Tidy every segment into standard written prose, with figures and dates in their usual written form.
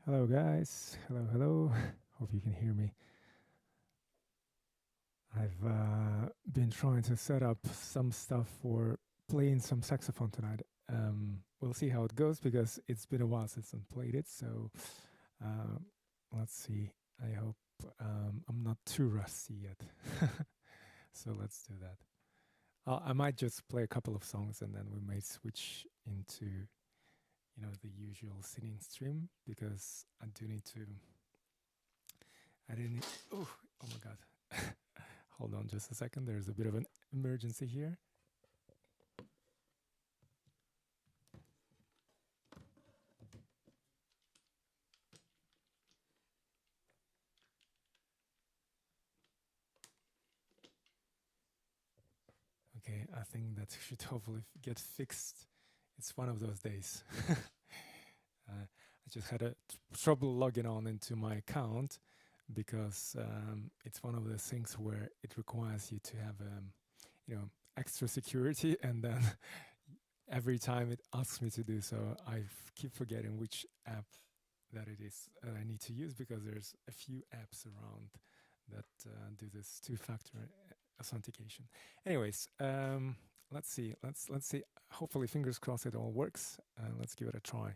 Hello, guys. Hello, hello. Hope you can hear me. I've been trying to set up some stuff for playing some saxophone tonight. We'll see how it goes because it's been a while since I played it. So uh, let's see. I hope I'm not too rusty yet. So let's do that. I might just play a couple of songs and then we may switch into the usual singing stream because I do need to. I didn't. Oh my god. Hold on just a second. There's a bit of an emergency here. Okay, I think that should hopefully get fixed. It's one of those days. I just had a trouble logging on into my account because it's one of those things where it requires you to have, extra security, and then every time it asks me to do so, I keep forgetting which app that it is I need to use because there's a few apps around that do this two-factor authentication. Anyways, let's see. Let's see. Hopefully, fingers crossed, it all works. Let's give it a try.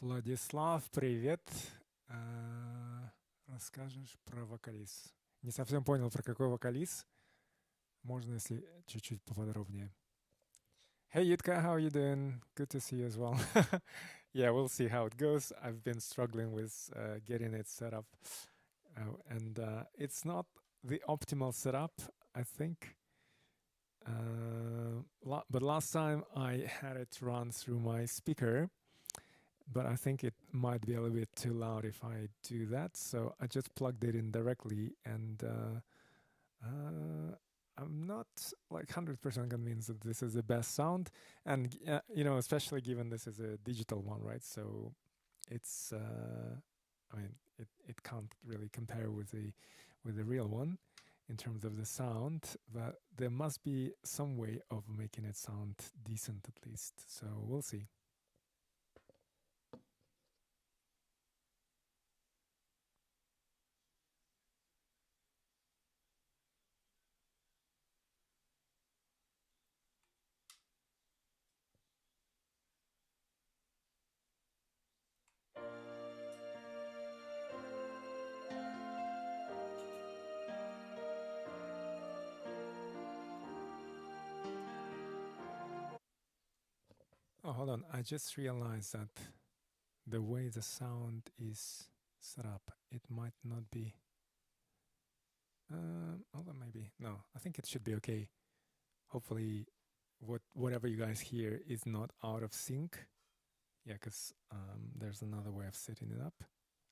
Владислав, привет. Расскажешь про вокализ. Не совсем понял, про какой вокализ. Можно, если чуть-чуть поподробнее. Hey Yitka, how are you doing? Good to see you as well. Yeah, we'll see how it goes. I've been struggling with getting it set up. And it's not the optimal setup, I think. But last time I had it run through my speaker, but I think it might be a little bit too loud if I do that. So I just plugged it in directly, and I'm not like 100% convinced that this is the best sound. And you know, especially given this is a digital one, right? So it's I mean, it can't really compare with the real one in terms of the sound, but there must be some way of making it sound decent at least. So we'll see. Oh, hold on. I just realized that the way the sound is set up, it might not be. Hold on, maybe. No, I think it should be okay. Hopefully, whatever you guys hear is not out of sync. Yeah, because there's another way of setting it up.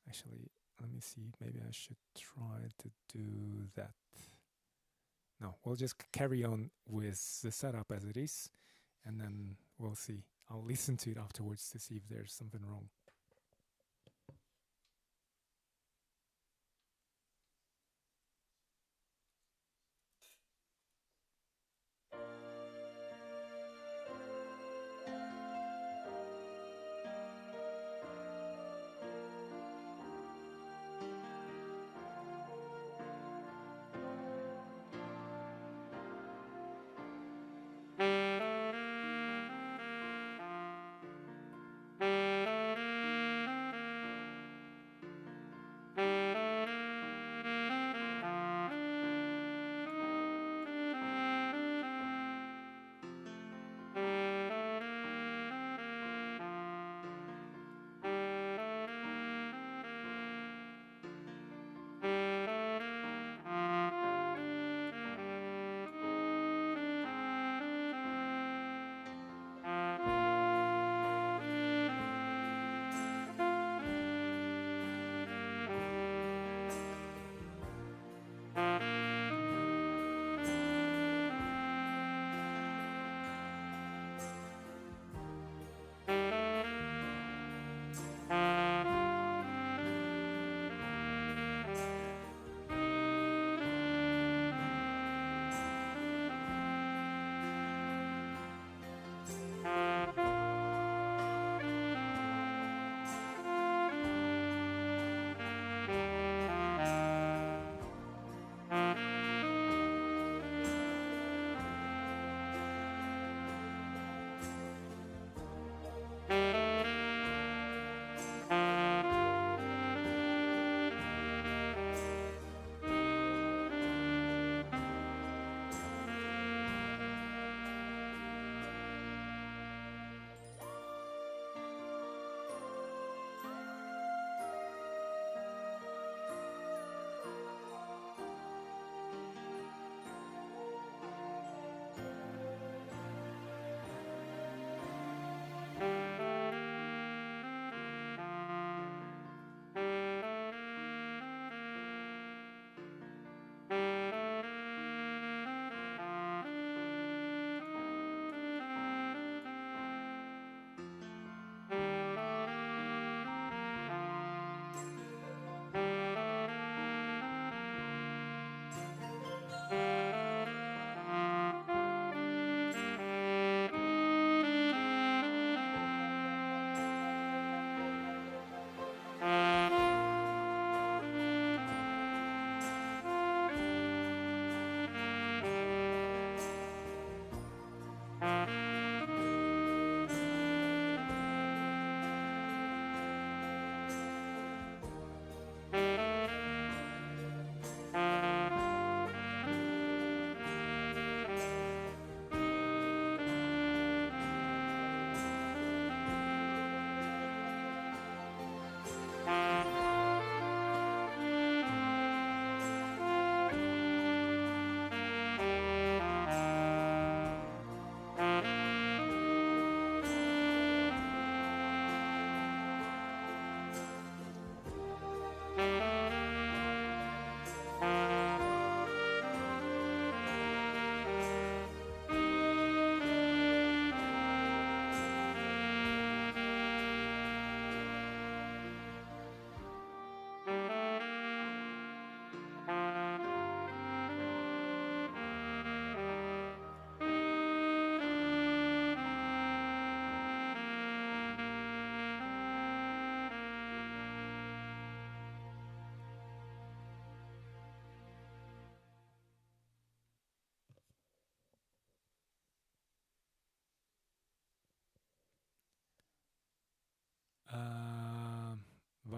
Actually, let me see. Maybe I should try to do that. No, we'll just carry on with the setup as it is, and then we'll see. I'll listen to it afterwards to see if there's something wrong.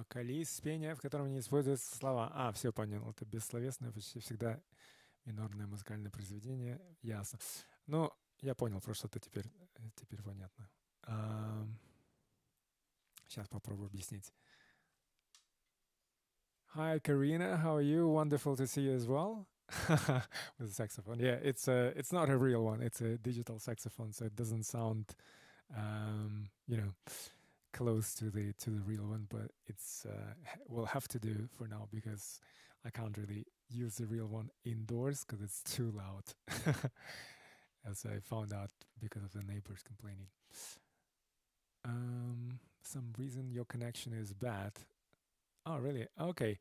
Вокалист пения, в котором не используются слова. А, все понял. Это бессловесное, почти всегда минорное музыкальное произведение. Ясно. Ну, я понял, просто это теперь понятно. Сейчас попробую объяснить. Hi, Karina. How are you? Wonderful to see you as well. With the saxophone. Yeah, it's not a real one. It's a digital saxophone, so it doesn't sound, you know, close to the real one. But it's we'll have to do for now because I can't really use the real one indoors because it's too loud, as I found out because of the neighbors complaining. Some reason your connection is bad. Oh, really? Okay.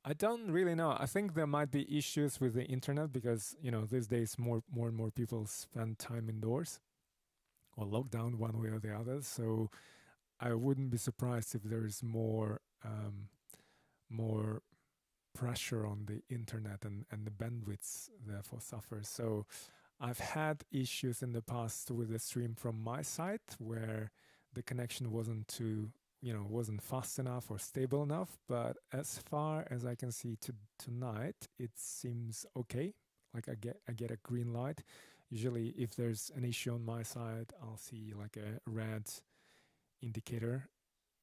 I don't really know. I think there might be issues with the internet because, you know, these days more and more people spend time indoors or lockdown one way or the other. So I wouldn't be surprised if there is more pressure on the internet and the bandwidths therefore suffers. So I've had issues in the past with the stream from my side where the connection wasn't wasn't fast enough or stable enough. But as far as I can see tonight, it seems okay. Like I get a green light. Usually if there's an issue on my side, I'll see like a red indicator,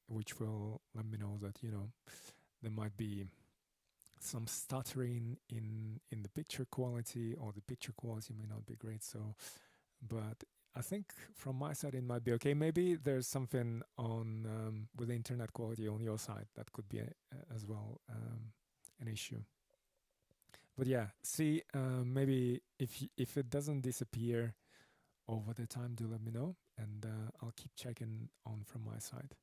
which will let me know that, you know, there might be some stuttering in the picture quality, or the picture quality may not be great. So, but I think from my side it might be okay. Maybe there's something on with the internet quality on your side that could be as well an issue. But yeah, see, maybe if it doesn't disappear over the time, do let me know, and I'll keep checking on from my side.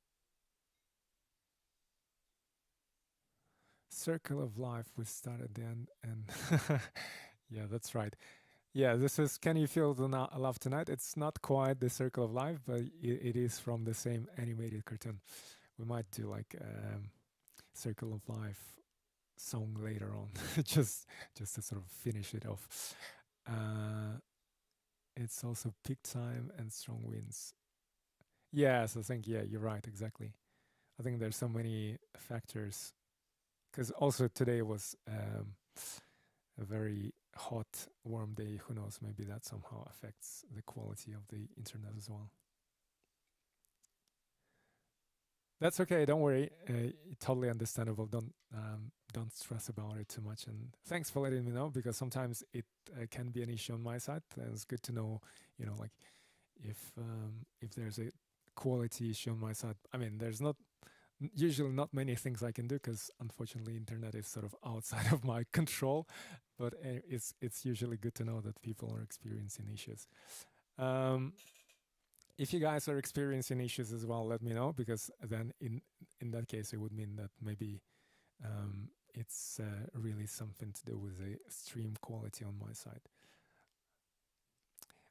Circle of life, we start at the end, and yeah, that's right. Yeah, this is Can You Feel the Love Tonight? It's not quite the Circle of Life, but it is from the same animated cartoon. We might do like Circle of Life song later on, just to sort of finish it off. It's also peak time and strong winds. Yes, I think, yeah, you're right, exactly. I think there's so many factors, because also today was a very hot, warm day. Who knows, maybe that somehow affects the quality of the internet as well. That's okay, don't worry. Totally understandable. Don't stress about it too much. And thanks for letting me know, because sometimes it can be an issue on my side. And it's good to know, you know, like if there's a quality issue on my side. I mean, there's usually not many things I can do, because unfortunately internet is sort of outside of my control, but it's usually good to know that people are experiencing issues. If you guys are experiencing issues as well, let me know, because then in that case it would mean that maybe it's really something to do with the stream quality on my side.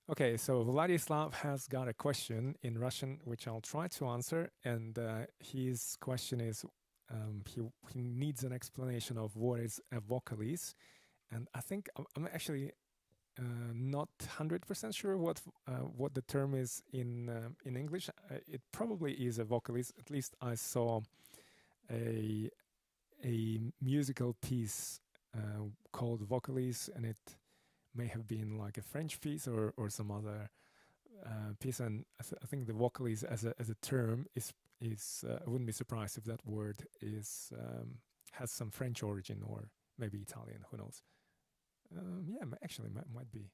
Okay, so Vladislav has got a question in Russian, which I'll try to answer. And his question is, he needs an explanation of what is a vocalise. And I think I'm actually not 100% sure what the term is in English. It probably is a vocalise. At least I saw a musical piece called Vocalise, and it may have been like a French piece or some other piece, and I think the vocalise as a term is I wouldn't be surprised if that word has some French origin, or maybe Italian. Who knows? Yeah, actually might be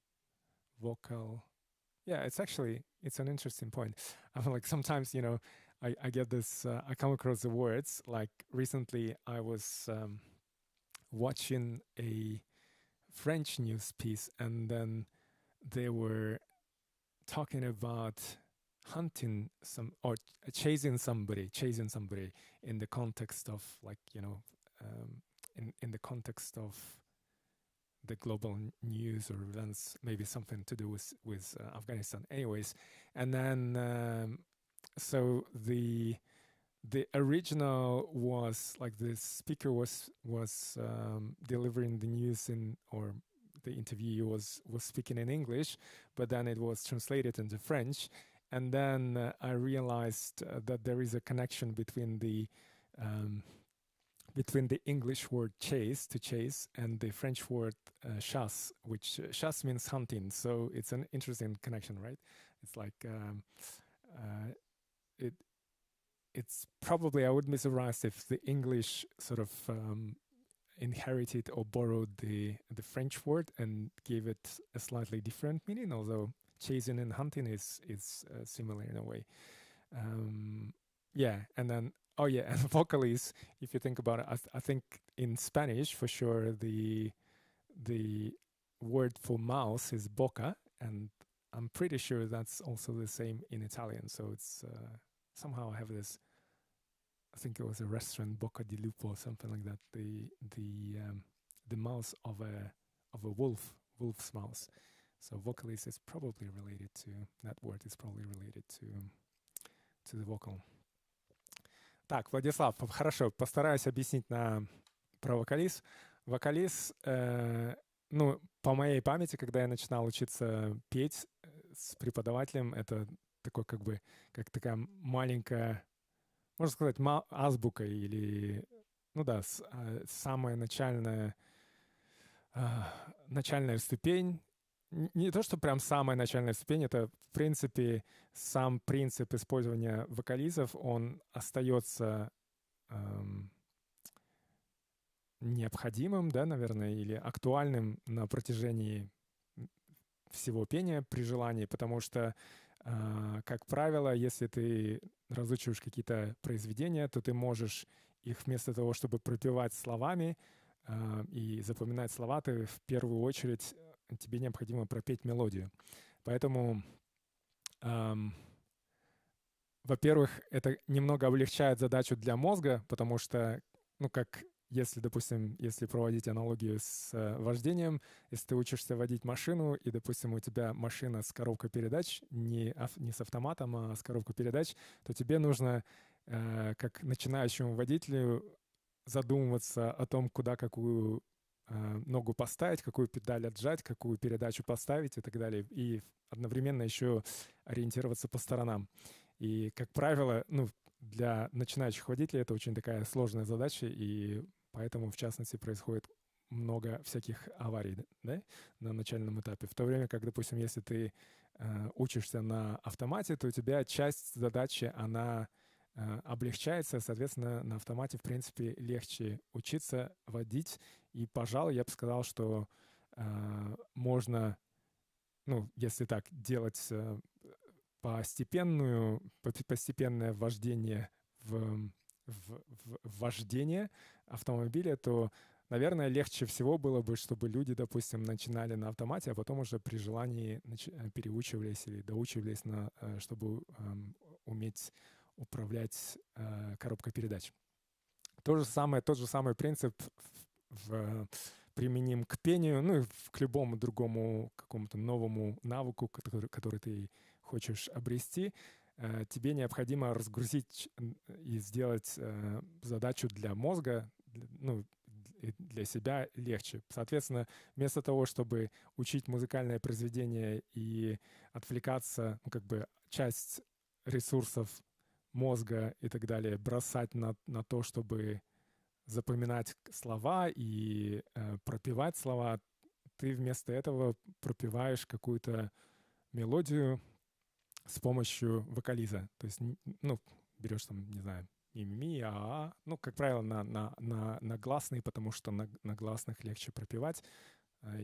vocal. Yeah, it's an interesting point. I'm like, sometimes, you know, I get this. I come across the words. Like recently, I was watching a French news piece, and then they were talking about hunting or chasing somebody in the context of, like, you know, in the context of the global news or events, maybe something to do with Afghanistan. Anyways, and then so the original was like, the speaker was delivering the news or the interview was speaking in English, but then it was translated into French. And then I realized that there is a connection between the between the English word chase, to chase, and the French word chasse, which chasse means hunting. So it's an interesting connection, right? It's like it's probably, I wouldn't be surprised if the English sort of inherited or borrowed the French word and gave it a slightly different meaning, although chasing and hunting is similar in a way. Yeah, and then and vocalies, if you think about it, I think in Spanish for sure the word for mouse is boca, and I'm pretty sure that's also the same in Italian. So it's somehow I have this, I think it was a restaurant, Bocca di Lupo or something like that, the mouse of a wolf's mouse. So vocalist is probably related to, that word is probably related to the vocal. Так, Владислав, хорошо, постараюсь объяснить про вокализ. Вокализ, ну, по моей памяти, когда я начинал учиться петь с преподавателем, это такой как такая маленькая, можно сказать, азбука или, ну да, самая начальная ступень. Не то, что прям самая начальная ступень, это, в принципе, сам принцип использования вокализов, он остается необходимым, да, наверное, или актуальным на протяжении всего пения при желании, потому что, как правило, если ты разучиваешь какие-то произведения, то ты можешь их вместо того, чтобы пропевать словами и запоминать слова, ты в первую очередь тебе необходимо пропеть мелодию. Поэтому, во-первых, это немного облегчает задачу для мозга, потому что, ну, как если, допустим, если проводить аналогию с вождением, если ты учишься водить машину, и, допустим, у тебя машина с коробкой передач, не с автоматом, а с коробкой передач, то тебе нужно, как начинающему водителю, задумываться о том, куда какую ногу поставить, какую педаль отжать, какую передачу поставить и так далее. И одновременно еще ориентироваться по сторонам. И, как правило, ну, для начинающих водителей это очень такая сложная задача, и поэтому, в частности, происходит много всяких аварий, да, на начальном этапе. В то время как, допустим, если ты учишься на автомате, то у тебя часть задачи, она облегчается, соответственно, на автомате, в принципе, легче учиться водить. И, пожалуй, я бы сказал, что можно, ну, если так делать постепенное ввождение в вождение автомобиля, то, наверное, легче всего было бы, чтобы люди, допустим, начинали на автомате, а потом уже при желании переучивались или доучивались, чтобы уметь управлять коробкой передач. Тот же самый принцип применим к пению, ну и к любому другому какому-то новому навыку, который ты хочешь обрести. Тебе необходимо разгрузить и сделать задачу для мозга, ну, для себя легче. Соответственно, вместо того, чтобы учить музыкальное произведение и отвлекаться, ну, как бы часть ресурсов мозга и так далее бросать на то, чтобы запоминать слова и пропевать слова, ты вместо этого пропеваешь какую-то мелодию с помощью вокализа. То есть, ну, берешь там, не знаю, ми, а, ну, как правило, на гласные, потому что на гласных легче пропевать.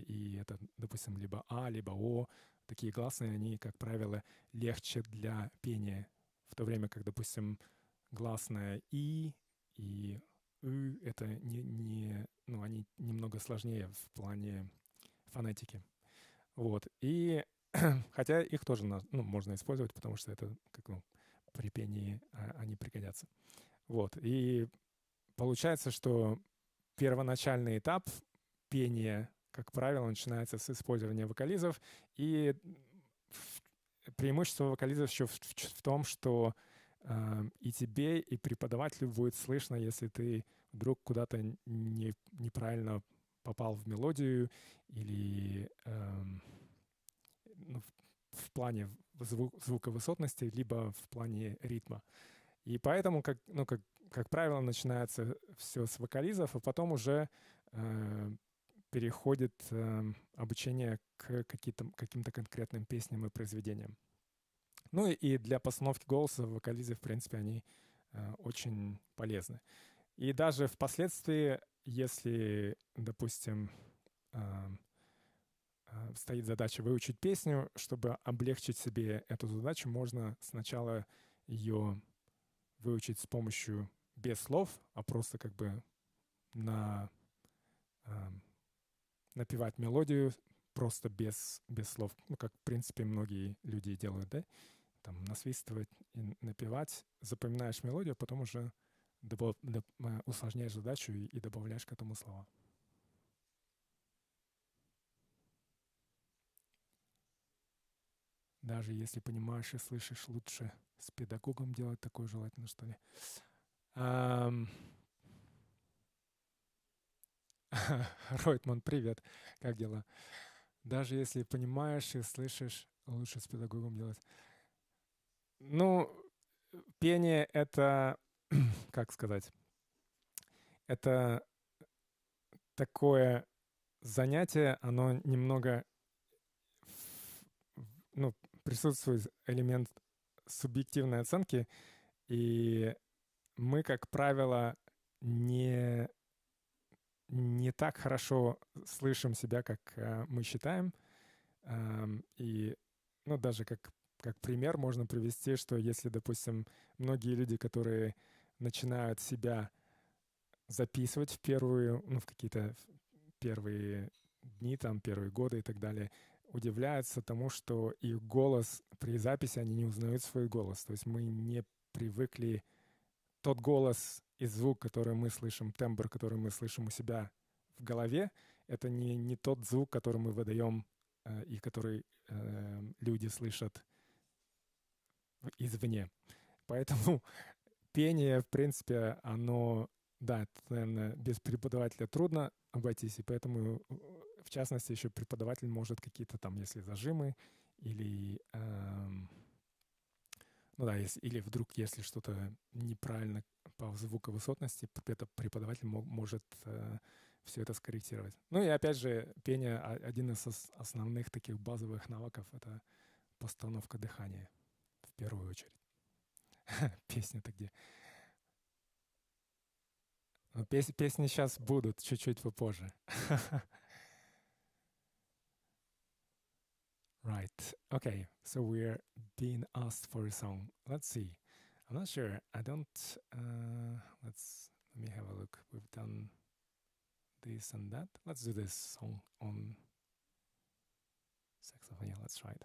И это, допустим, либо а, либо о. Такие гласные, они, как правило, легче для пения. В то время как, допустим, гласная и это ну, они немного сложнее в плане фонетики. Вот. И хотя их тоже можно использовать, потому что это при пении они пригодятся. Вот. И получается, что первоначальный этап пения, как правило, начинается с использования вокализов. И преимущество вокализов еще в том, что и тебе, и преподавателю будет слышно, если ты вдруг куда-то неправильно попал в мелодию или ну, в плане звуковысотности, либо в плане ритма. И поэтому, как правило, начинается все с вокализов, а потом уже переходит обучение к каким-то конкретным песням и произведениям. Ну и для постановки голоса вокализы, в принципе, они очень полезны. И даже впоследствии, если, допустим, стоит задача выучить песню, чтобы облегчить себе эту задачу, можно сначала ее выучить с помощью без слов, а просто как бы напевать мелодию просто без слов. Ну, как, в принципе, многие люди делают, да? Там насвистывать и напевать, запоминаешь мелодию, потом уже усложняешь задачу и добавляешь к этому слова. Даже если понимаешь и слышишь, лучше с педагогом делать такое желательно, что ли. Ройтман, привет. Как дела? Даже если понимаешь и слышишь, лучше с педагогом делать. Ну, пение — это, как сказать, это такое занятие, оно немного, ну, присутствует элемент субъективной оценки, и мы, как правило, не так хорошо слышим себя, как мы считаем. И, ну, даже как пример можно привести, что если, допустим, многие люди, которые начинают себя записывать в какие-то первые дни, там, первые годы и так далее, удивляются тому, что их голос при записи, они не узнают свой голос. То есть мы не привыкли тот голос и звук, который мы слышим, тембр, который мы слышим у себя в голове, это не тот звук, который мы выдаем и который люди слышат извне. Поэтому пение, в принципе, оно, да, это, наверное, без преподавателя трудно обойтись, и поэтому, в частности, еще преподаватель может какие-то там, если зажимы, или, ну да, или вдруг, если что-то неправильно по звуковысотности, преподаватель может все это скорректировать. Ну и опять же, пение — один из основных таких базовых навыков — это постановка дыхания в первую очередь. Песня-то где? Но песни сейчас будут чуть-чуть попозже. Right. Okay. So we're being asked for a song. Let's see. I'm not sure. I don't. Let me have a look. We've done this and that. Let's do this song on saxophone. Yeah, let's try it.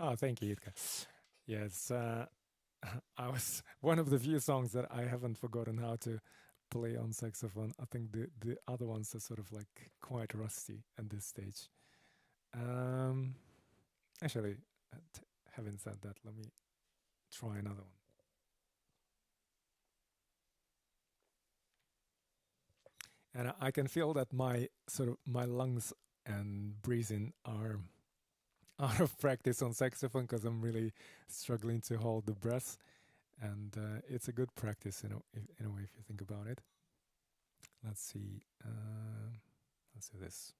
Oh, thank you, Itka. Yes, I was one of the few songs that I haven't forgotten how to play on saxophone. I think the other ones are sort of like quite rusty at this stage. Um, Actually, having said that, let me try another one. And I can feel that my sort of my lungs and breathing are out of practice on saxophone because I'm really struggling to hold the breath. And it's a good practice in a way if you think about it. Let's see. Let's do this.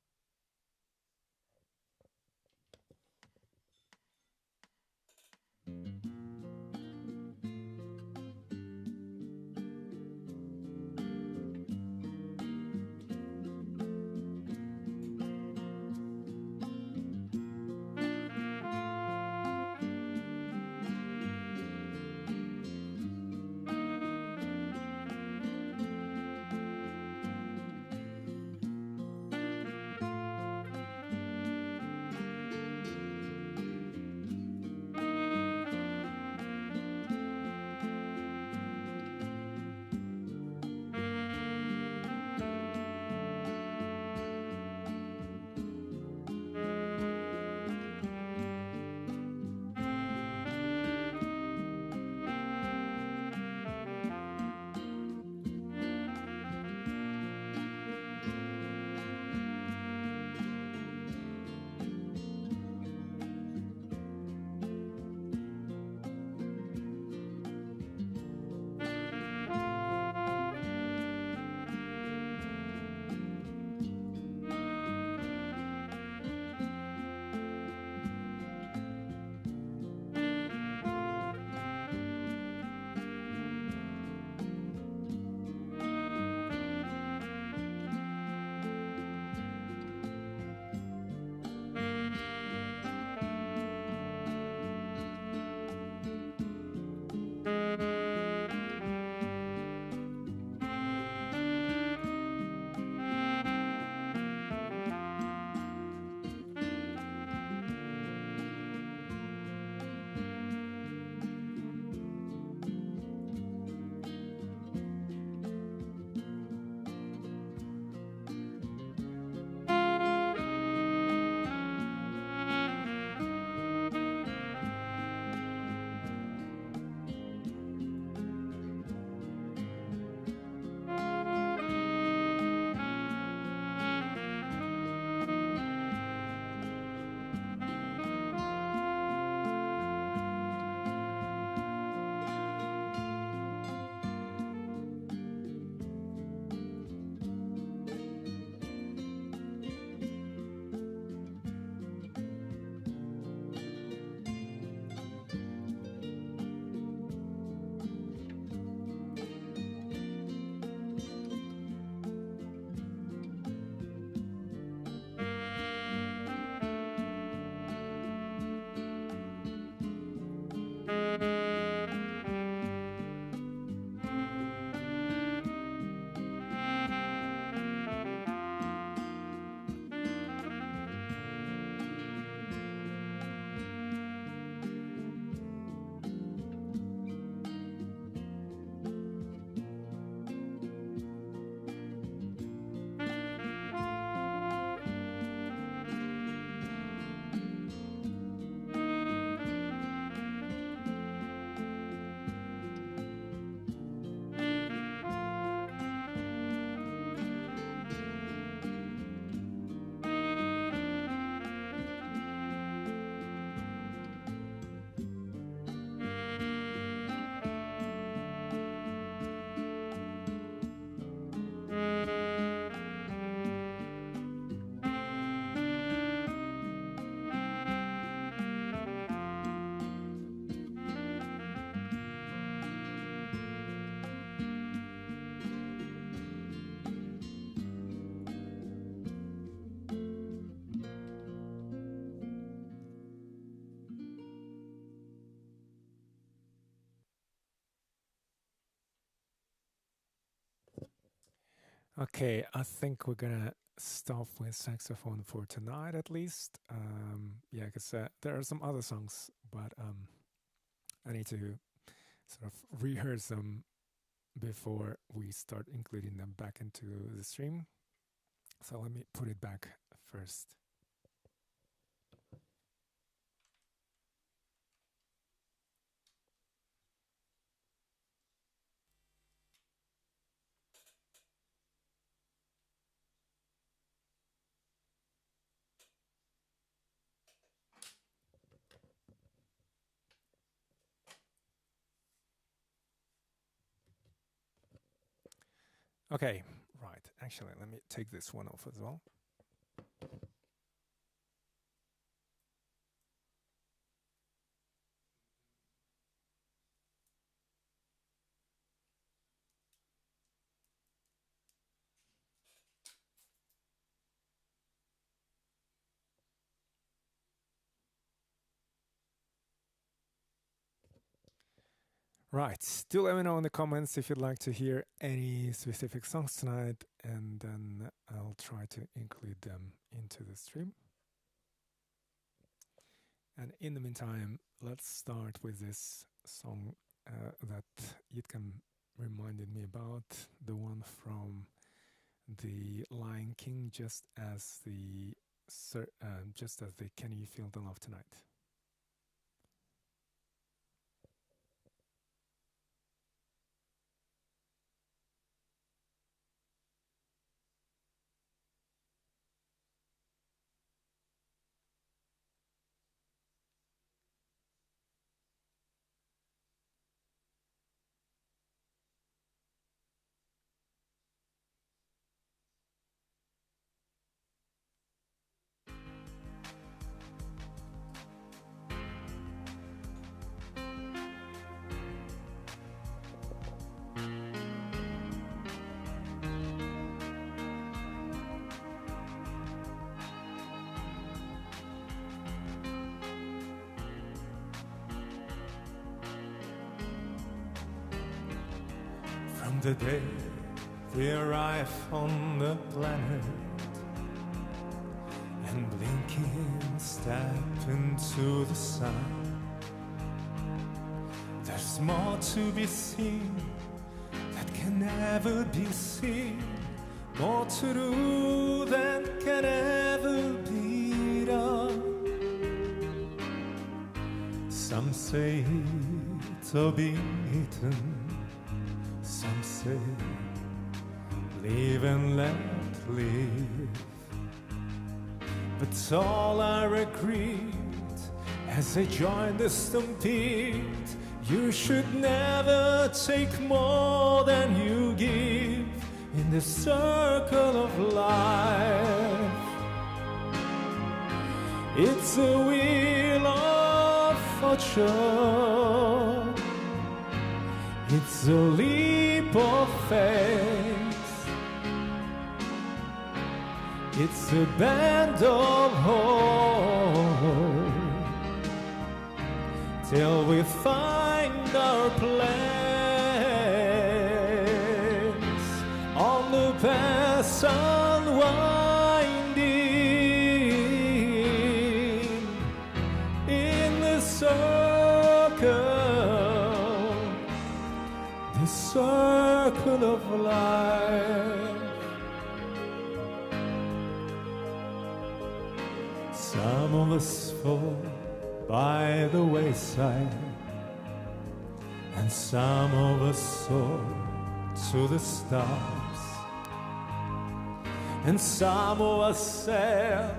Okay, I think we're gonna stop with saxophone for tonight, at least. Yeah, because there are some other songs, but I need to sort of rehearse them before we start including them back into the stream. So let me put it back first. Okay, right. Actually, let me take this one off as well. Right. Do let me know in the comments if you'd like to hear any specific songs tonight, and then I'll try to include them into the stream. And in the meantime, let's start with this song that Yitkam reminded me about, the one from The Lion King, just as the Can You Feel the Love Tonight? The day we arrive on the planet and blinking step into the sun, there's more to be seen that can never be seen, more to do than can ever be done. Some say to be eaten, some say, live and let live. But all are agreed as they join the stampede, you should never take more than you give in the circle of life. It's a wheel of fortune, it's a leap of faith, it's a band of hope, till we find our place on the path unwinding in the circle of life. Some of us fall by the wayside, and some of us soar to the stars, and some of us sail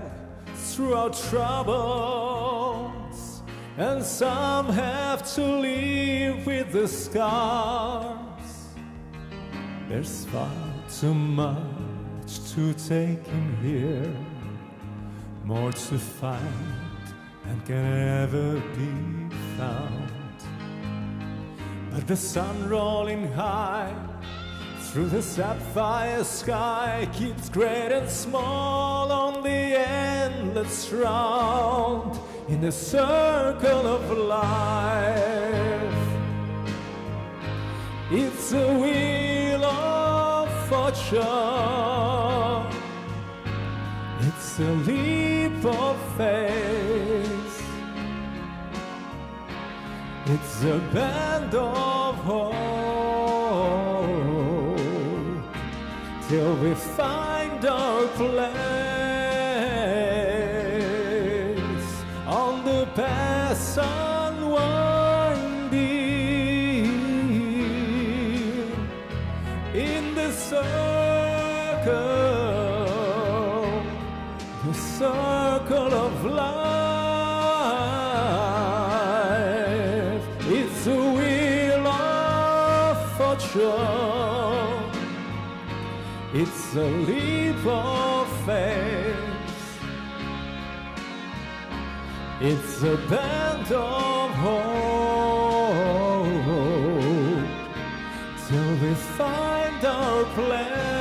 through our troubles, and some have to live with the scars. There's far too much to take in here, more to find than can ever be found. But the sun rolling high through the sapphire sky keeps great and small on the endless round in the circle of life. It's a wheel of fortune, It's a leap of faith. It's a band of hope till we find our place on the path unwinding in the circle of life. It's a wheel of fortune. It's a leap of faith. It's a band of hope till we find our place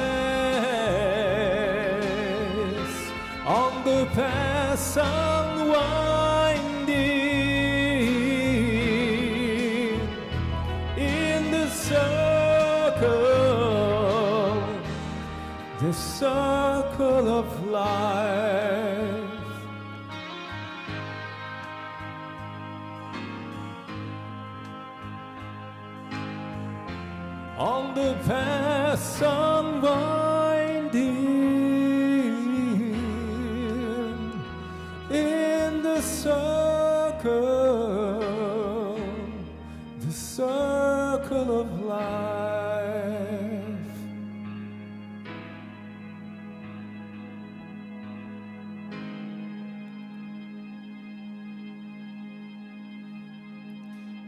on the path unwinding in the circle of life. On the path unwinding in the circle of life.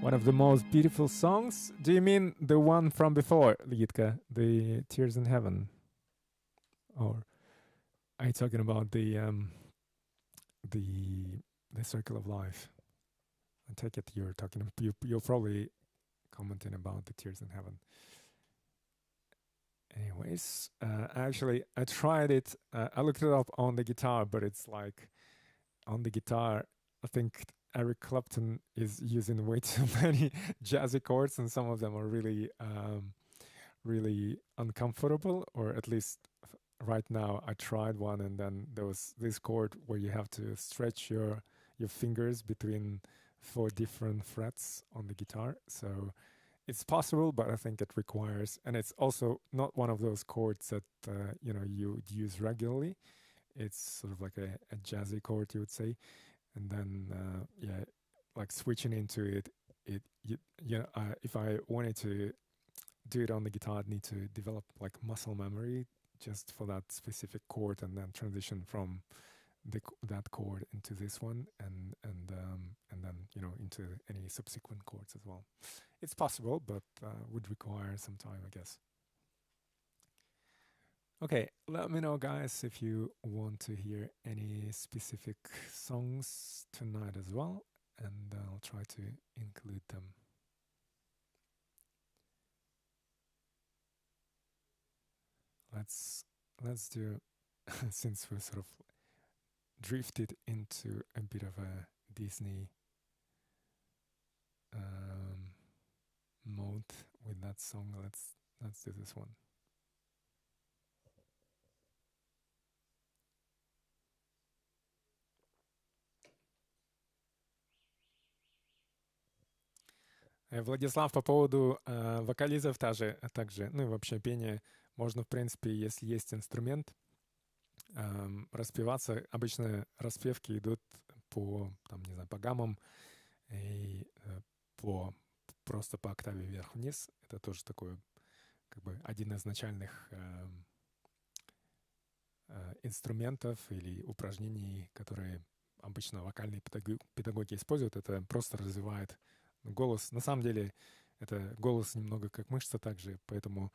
One of the most beautiful songs. Do you mean the one from before, Ligitka, the Tears in Heaven? Or are you talking about the Circle of Life? I take it you're talking. You're probably commenting about the Tears in Heaven. Anyways, actually, I tried it. I looked it up on the guitar, but it's like on the guitar, I think Eric Clapton is using way too many jazzy chords, and some of them are really, really uncomfortable. Or at least right now, I tried one, and then there was this chord where you have to stretch your fingers between 4 different frets on the guitar. So it's possible, but I think it requires, and it's also not one of those chords that you would use regularly. It's sort of like a jazzy chord, you would say. And then, like switching into it, if I wanted to do it on the guitar, I'd need to develop like muscle memory just for that specific chord, and then transition from that chord into this one, and then into any subsequent chords as well. It's possible, but would require some time, I guess. Okay, let me know, guys, if you want to hear any specific songs tonight as well, and I'll try to include them. Let's do, since we sort of drifted into a bit of a Disney mode with that song, let's do this one. Владислав, по поводу вокализов также, ну и вообще пения, можно, в принципе, если есть инструмент, распеваться. Обычно распевки идут по, там, не знаю, по гаммам и просто по октаве вверх-вниз. Это тоже такой, как бы, один из начальных инструментов или упражнений, которые обычно вокальные педагоги используют. Это просто развивает голос. На самом деле, это голос немного как мышца также, поэтому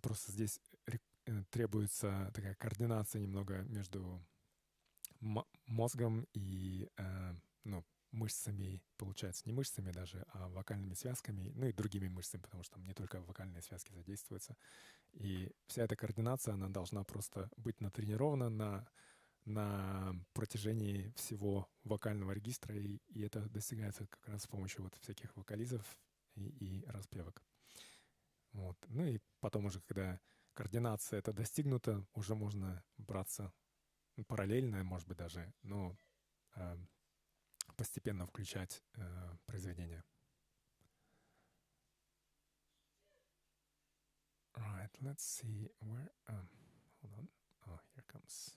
просто здесь требуется такая координация немного между мозгом и мышцами, получается, не мышцами даже, а вокальными связками, ну и другими мышцами, потому что там не только вокальные связки задействуются. И вся эта координация, она должна просто быть натренирована на протяжении всего вокального регистра, и это достигается как раз с помощью вот всяких вокализов и распевок. Вот. Ну и потом уже, когда координация это достигнута, уже можно браться параллельно, может быть, даже, но постепенно включать произведение. Right, let's see where, hold on, oh, here comes.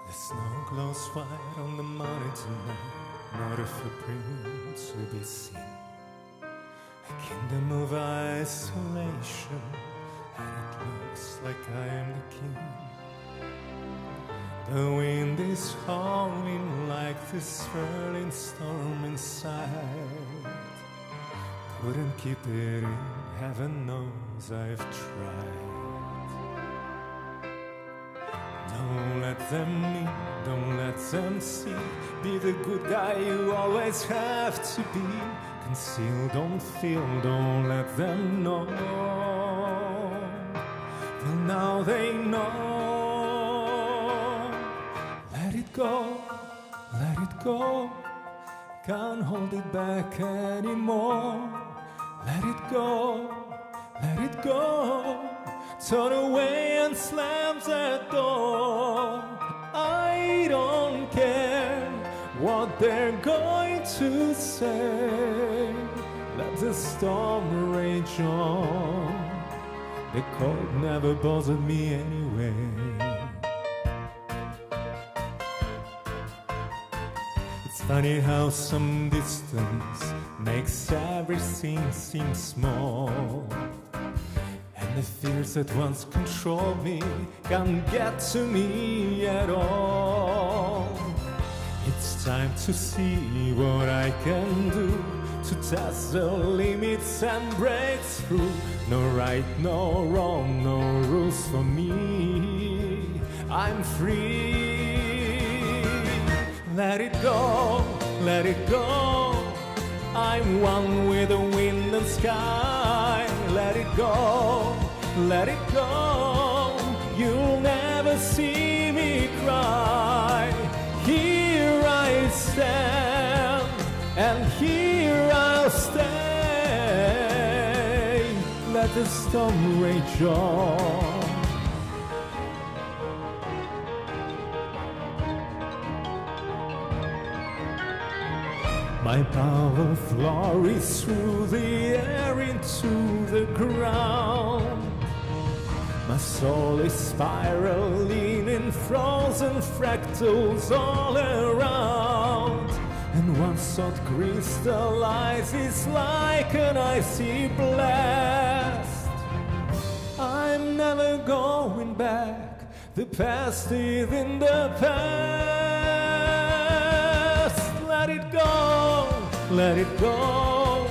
The snow glows white on the mountain tonight, not a footprint to be seen. A kingdom of isolation, and it looks like I am the king. The wind is howling like this swirling storm inside. Couldn't keep it in, heaven knows I've tried. Don't let them in, don't let them see. Be the good guy you always have to be. Conceal, don't feel, don't let them know. Well, now they know. Let it go, let it go. Can't hold it back anymore. Let it go, let it go. Turn away and slam that door. I don't care what they're going to say. Let the storm rage on. The cold never bothered me anyway. It's funny how some distance makes everything seem small. And the fears that once controlled me can't get to me at all. It's time to see what I can do, to test the limits and break through. No right, no wrong, no rules for me. I'm free. Let it go, let it go. I'm one with the wind and sky. Let it go, let it go. You'll never see me cry. Here I stand, and here I'll stay. Let the storm rage on. My power flurries through the air into the ground. My soul is spiraling in frozen fractals all around. And once thought crystallizes like an icy blast. I'm never going back. The past is in the past. Let it go, let it go.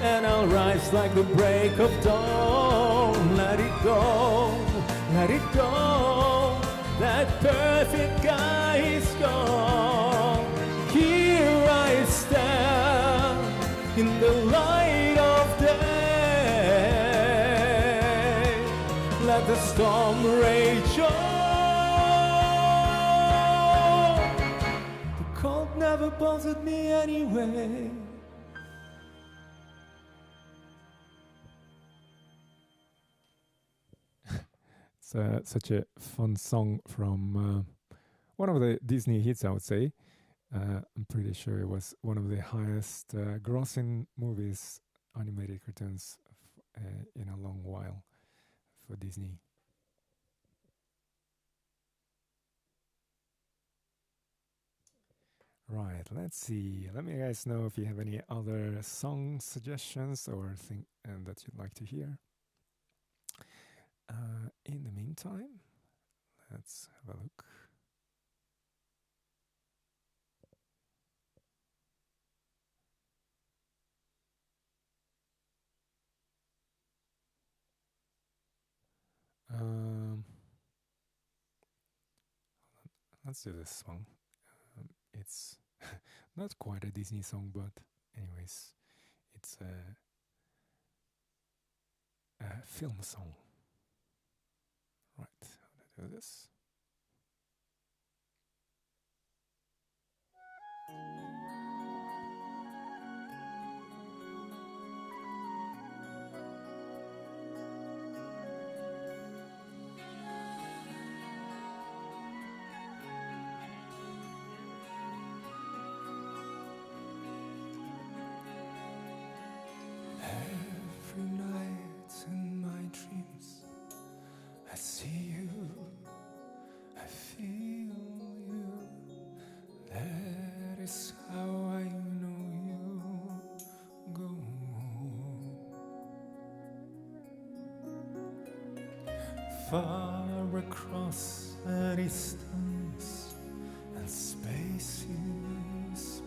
And I'll rise like the break of dawn. Let it go, let it go. That perfect guy is gone. Here I stand in the light of day. Let the storm rage on. The cold never bothered me anyway. It's such a fun song from one of the Disney hits, I would say. I'm pretty sure it was one of the highest grossing movies, animated cartoons in a long while for Disney. Right, let's see. Let me guys know if you have any other song suggestions or thing that you'd like to hear. In the meantime, let's have a look. Let's do this song. It's not quite a Disney song, but anyways, it's a film song. Right, how do I do this? far across a distance and spaces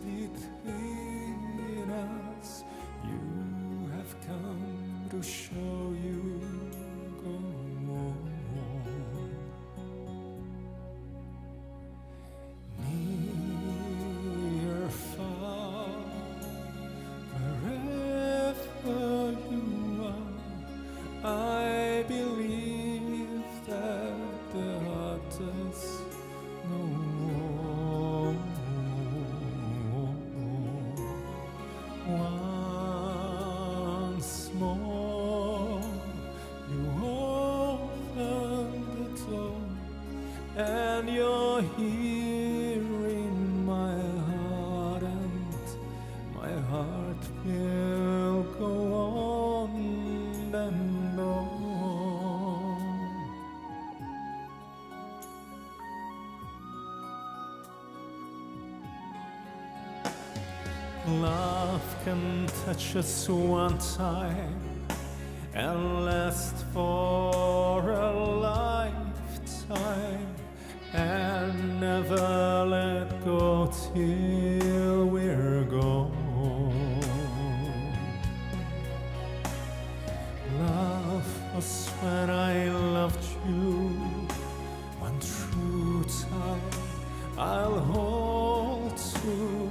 between us, you have come to show you go on. Near, far, wherever you are, I believe that the heart does go on. Once more, you open the door, and you're here in my heart, and my heart will go on and on. Love can touch us one time and last for a lifetime, and never let go till we're gone. Love was when I loved you, one true time I'll hold to.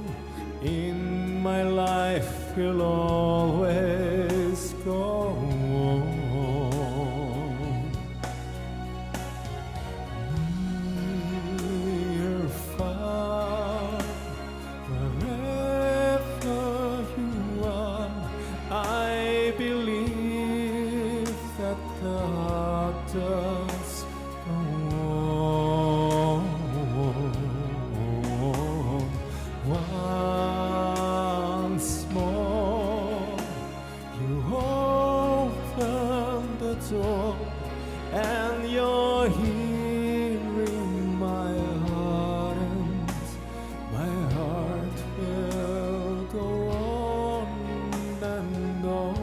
In my life will always go on. Near, far, wherever you are, I believe that the heart does go on. Once more, you open the door, and you're here in my heart, and my heart will go on and on.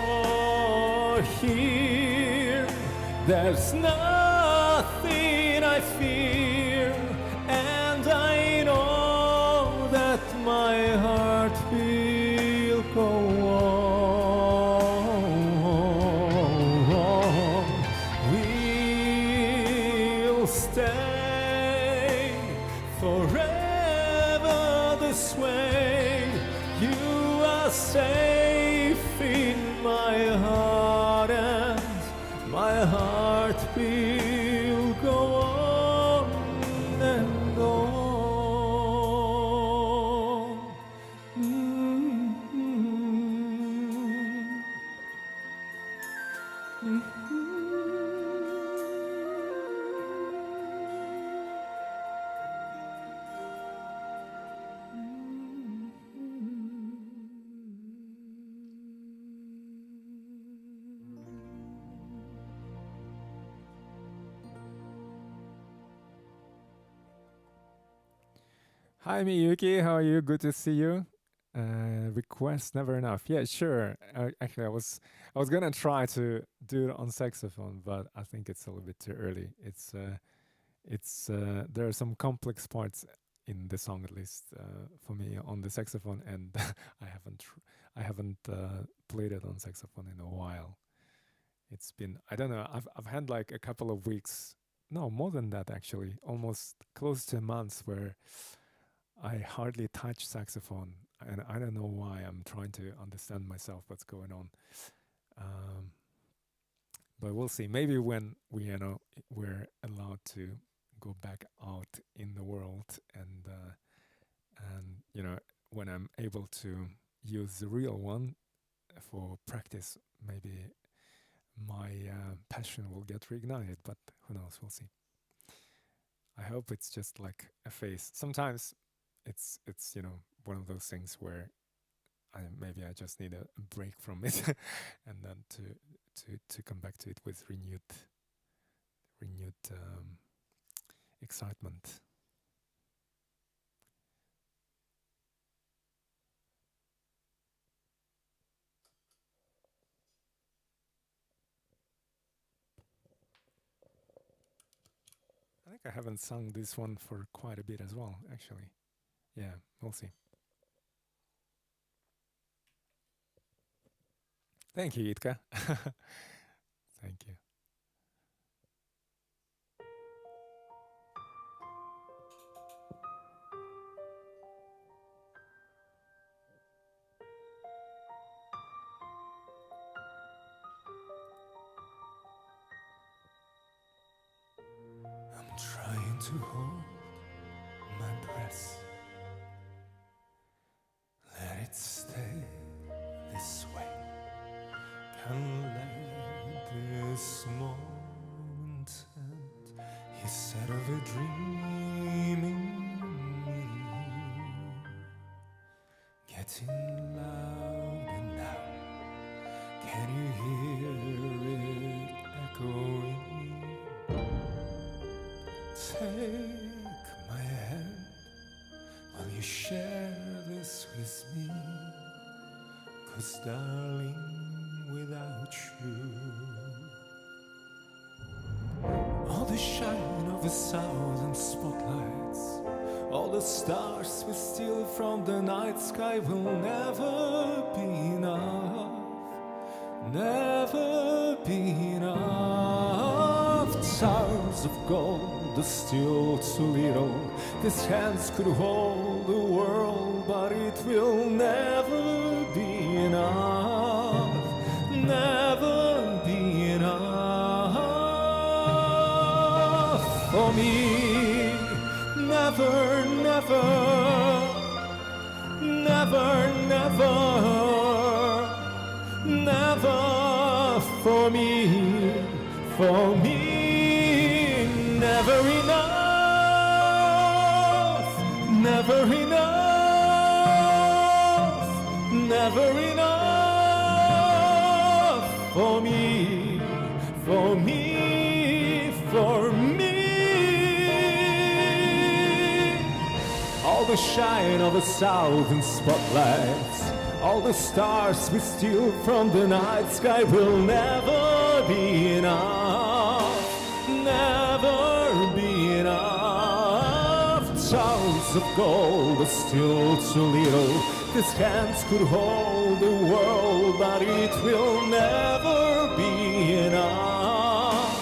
You're here, there's nothing I fear, and I know that my heart will go on. We'll stay forever this way. You are safe in my heart, and my heart will go on and on. Hi Miyuki, how are you? Good to see you. Request never enough. Yeah, sure. Actually, I was gonna try to do it on saxophone, but I think it's a little bit too early. There are some complex parts in the song, at least for me, on the saxophone, and I haven't played it on saxophone in a while. It's been, I don't know. I've had like a couple of weeks, no, more than that actually, almost close to a month where I hardly touch saxophone, and I don't know why. I'm trying to understand myself what's going on. But we'll see. Maybe when we're allowed to go back out in the world, and when I'm able to use the real one for practice, maybe my passion will get reignited. But who knows? We'll see. I hope it's just like a phase. Sometimes it's one of those things where maybe I just need a break from it, and then to come back to it with renewed excitement. I think I haven't sung this one for quite a bit as well, actually. Yeah, we'll see. Thank you, Itka. Thank you. I'm trying to hold my breath. Let it stay this way. Can't let this moment end. Instead of a dream in me, getting louder now. Can you hear it echoing? Take my hand. Will you share this with me? 'Cause darling, without you, all the shine of a thousand spotlights, all the stars we steal from the night sky will never be enough, never be enough. Towers of gold are still too little. These hands could hold the world, but it will never be enough, never be enough for me. Never, never, never, never, never for me, for me. Never enough, never enough, never enough for me, for me, for me. All the shine of a thousand spotlights, all the stars we steal from the night sky will never be enough, never be enough. Towers of gold are still too little. These hands could hold the world, but it will never be enough,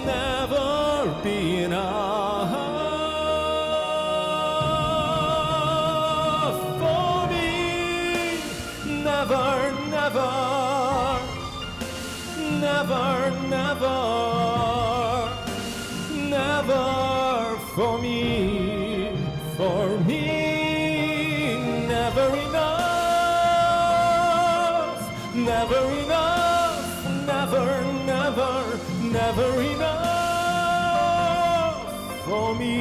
never be enough for me. Never, never, never, never, never for me, for me. Never enough, never enough, never, never, never enough for me,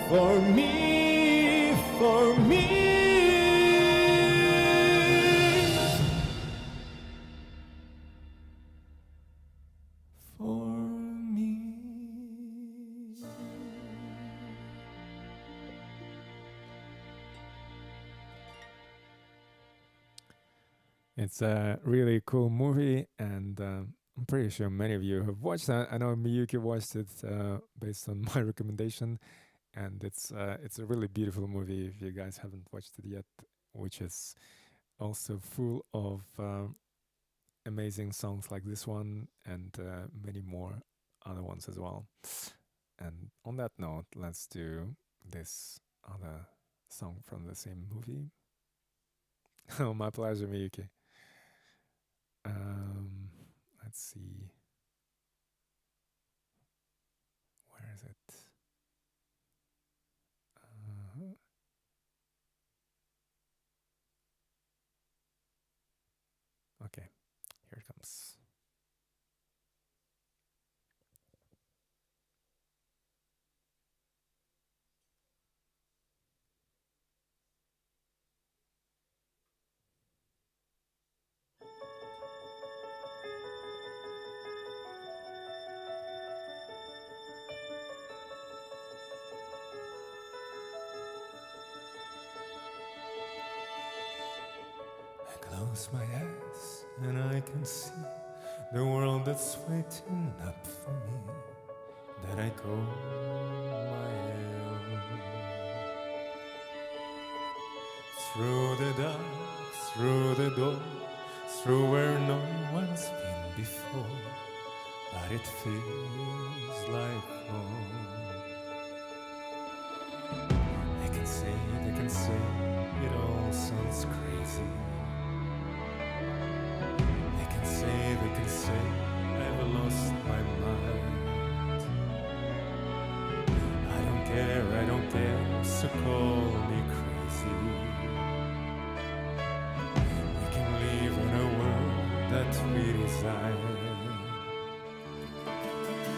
for me, for me. It's a really cool movie, and I'm pretty sure many of you have watched that. I know Miyuki watched it based on my recommendation, and it's a really beautiful movie if you guys haven't watched it yet, which is also full of amazing songs like this one and many more other ones as well. And on that note, let's do this other song from the same movie. Oh, my pleasure, Miyuki. Let's see. Where is it? Okay, here it comes. close my eyes and I can see the world that's waiting up for me, that I call my own. Through the dark, through the door, through where no one's been before, but it feels like home. They can say it all sounds crazy. They can say I've lost my mind. I don't care, so call me crazy. We can live in a world that we desire.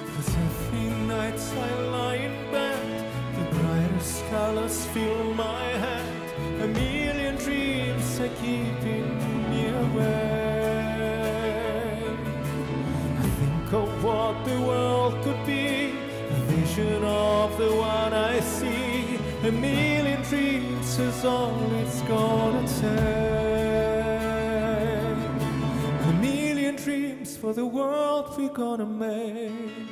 'Cause every night I lie in bed, the brightest colors fill my head. A million dreams are keeping me awake. I think of what the world could be, a vision of the one I see. A million dreams is all it's gonna take. A million dreams for the world we're gonna make.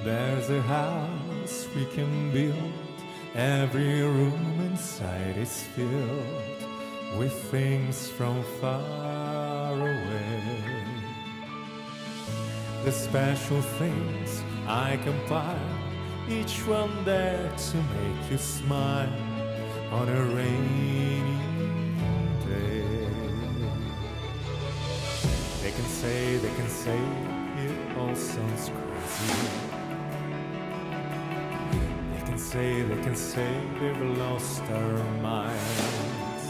There's a house we can build, every room inside is filled with things from far away. The special things I compile, each one there to make you smile on a rainy day. They can say it all sounds crazy. They can say we've lost our minds.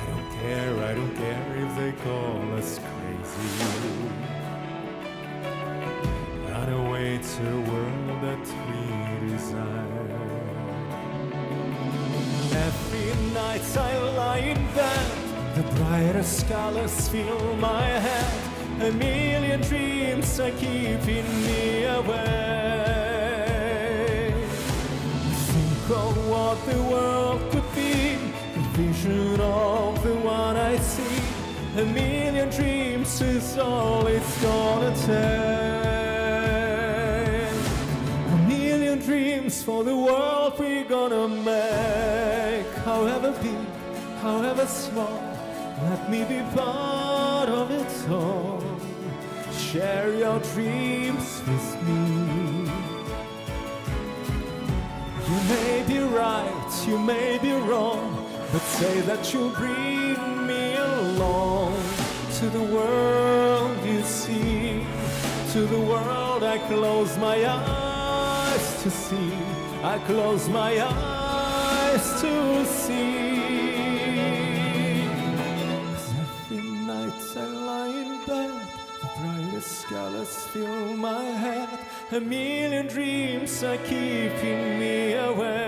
I don't care if they call us crazy. Run away to a world that we desire. Every night I lie in bed, the brightest colors fill my head. A million dreams are keeping me awake. Of what the world could be, a vision of the one I see. A million dreams is all it's gonna take. A million dreams for the world we're gonna make. However big, however small, let me be part of it all. Share your dreams with me. You may be right, you may be wrong, but say that you'll bring me along to the world you see, to the world I close my eyes to see, I close my eyes to see. 'Cause every night I lie in bed, the brightest colors fill my head. A million dreams are keeping me awake.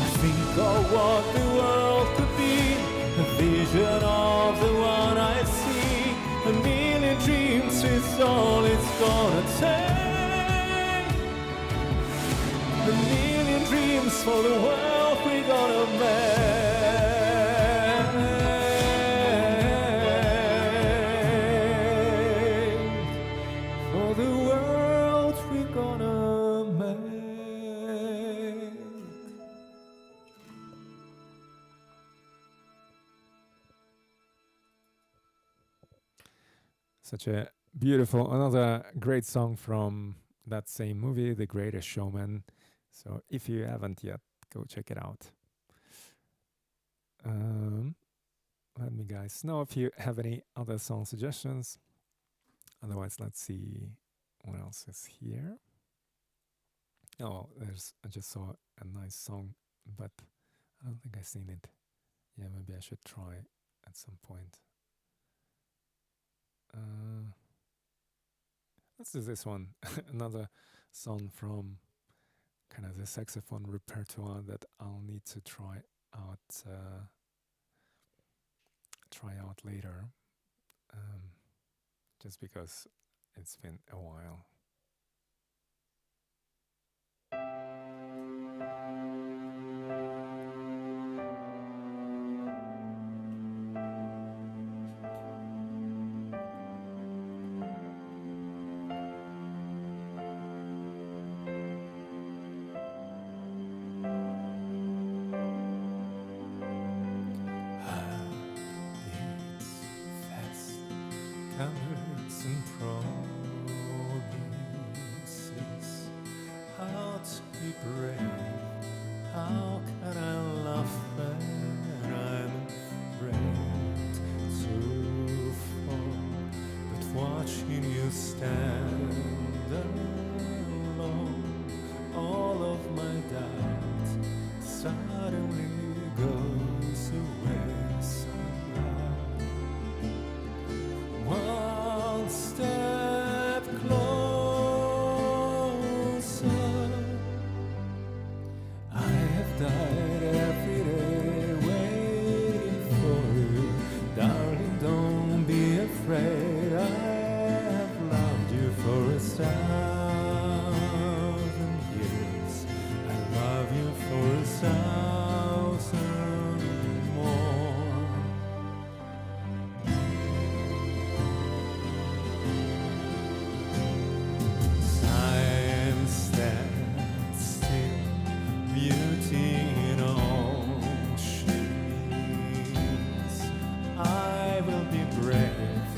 I think of what the world could be, a vision of the one I see. A million dreams is all it's gonna take. A million dreams for the world we're gonna make. Such a beautiful, another great song from that same movie, The Greatest Showman. So if you haven't yet, go check it out. Let me guys know if you have any other song suggestions. Otherwise, let's see what else is here. Oh, I just saw a nice song, but I don't think I've seen it. Yeah, maybe I should try at some point. Let's do this one. Another song from kind of the saxophone repertoire that I'll need to try out later, just because it's been a while. standards and promises. How to be brave? How can I love when I'm afraid to fall? But watching you stand alone, all of my doubt suddenly goes away somehow. One step closer. I have died every day waiting for you. Darling, don't be afraid. I have loved you for 1,000 years. I love you for 1,000 more. Time stands still, beauty in oceans. I will be brave.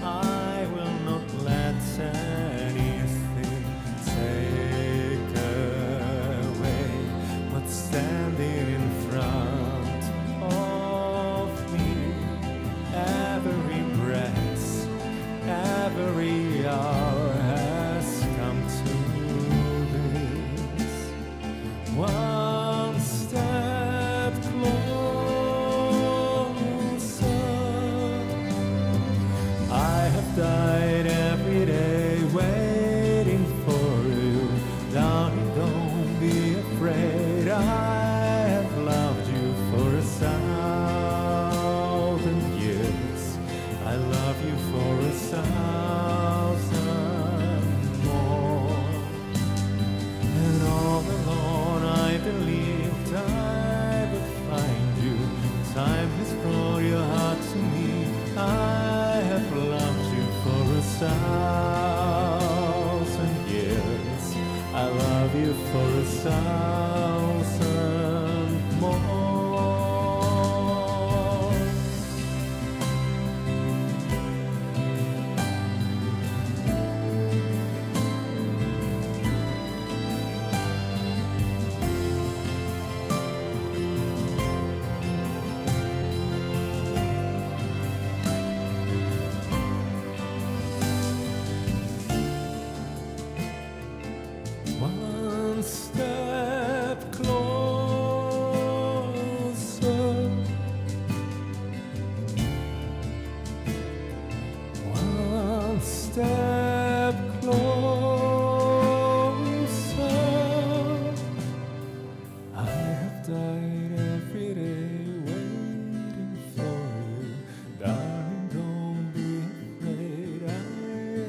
I will not let anything take away what's standing in front of me. Every breath, every hour has come to this. One step closer. I have died every day waiting for you. Darling, don't be afraid. I have loved you for 1,000 years. I love you for 1,000 more. And all alone I believed I would find you. Time has brought your heart to me. I have loved you for 1,000 years. I love you for 1,000 more. One step closer. One step closer. I have died every day waiting for you. Darling, don't be afraid. I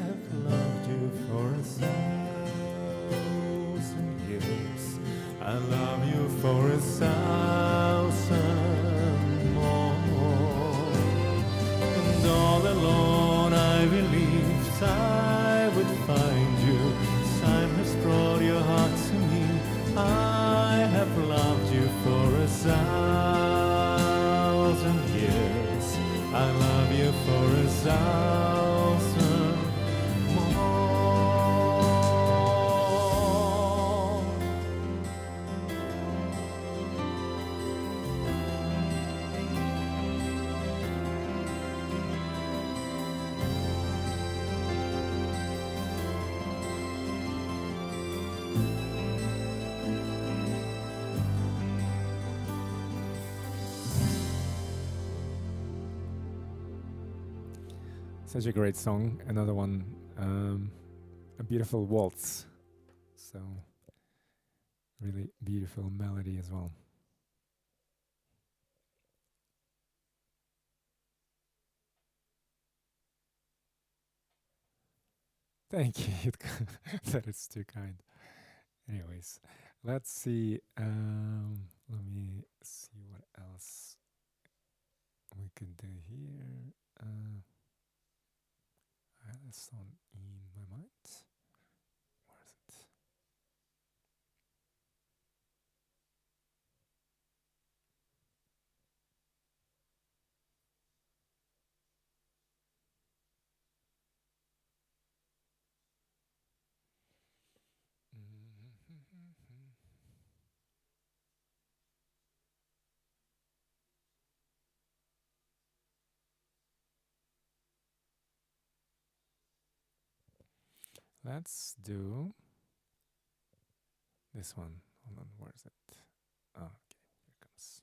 have loved you for 1,000 years. I love you for 1,000 more. And all alone I believed I would find you. Time has brought your heart to me. I have loved you for 1,000 years. I love you for 1,000 more. Such a great song. Another one, a beautiful waltz. So, really beautiful melody as well. Thank you. That is too kind. Anyways, let's see. Let me see what else we can do here. I had a song in my mind. Where is it? Let's do this one. Hold on, where is it? Oh, okay, here it comes.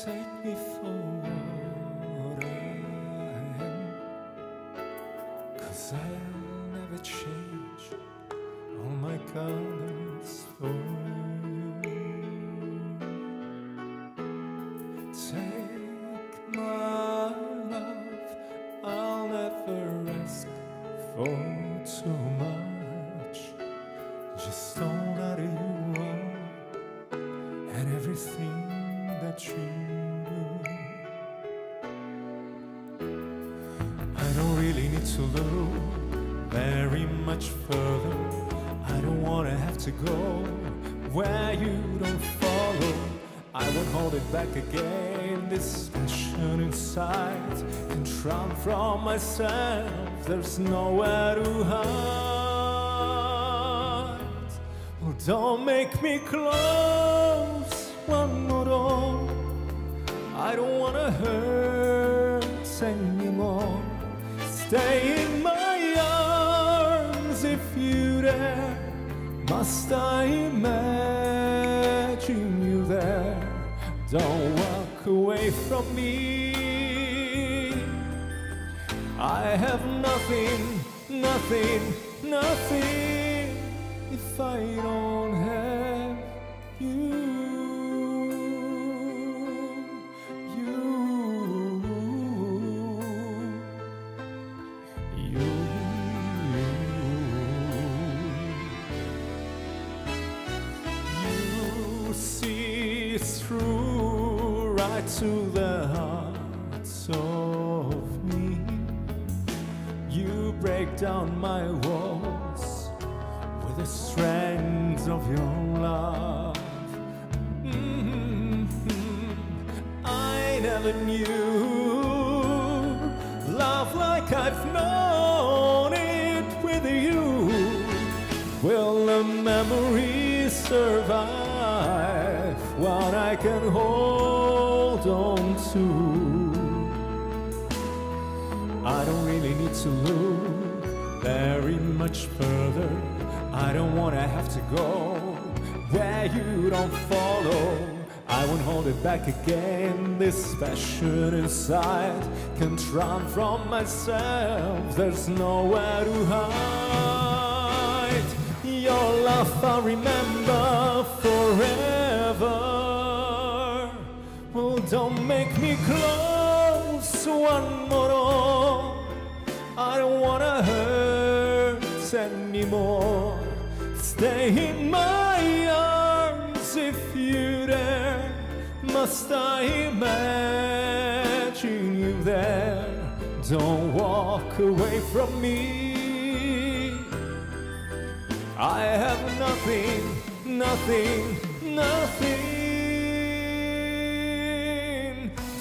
Take me for what I am, 'cause I'll never change all my colors for you. Take my love, I'll never ask for too much. Just all that you are and everything that you do. I don't really need to look very much further. I don't wanna have to go where you don't follow. I won't hold it back again. This passion inside can run from myself. There's nowhere to hide. Oh, don't make me close one more door. I don't wanna hurt anymore. Stay in my arms if you dare. Must I imagine you there? Don't walk away from me. I have nothing, nothing, nothing if I don't have you. Through right to the heart of me. You break down my walls with the strength of your love. I never knew love like I've known it with you. Will the memories survive what I can hold on to? I don't really need to look very much further. I don't wanna have to go where you don't follow. I won't hold it back again. This passion inside can't run from myself. There's nowhere to hide. Your love I remember forever. Well, don't make me close one more. I don't wanna hurt anymore. Stay in my arms if you dare. Must I imagine you there? Don't walk away from me. I have nothing, nothing, nothing.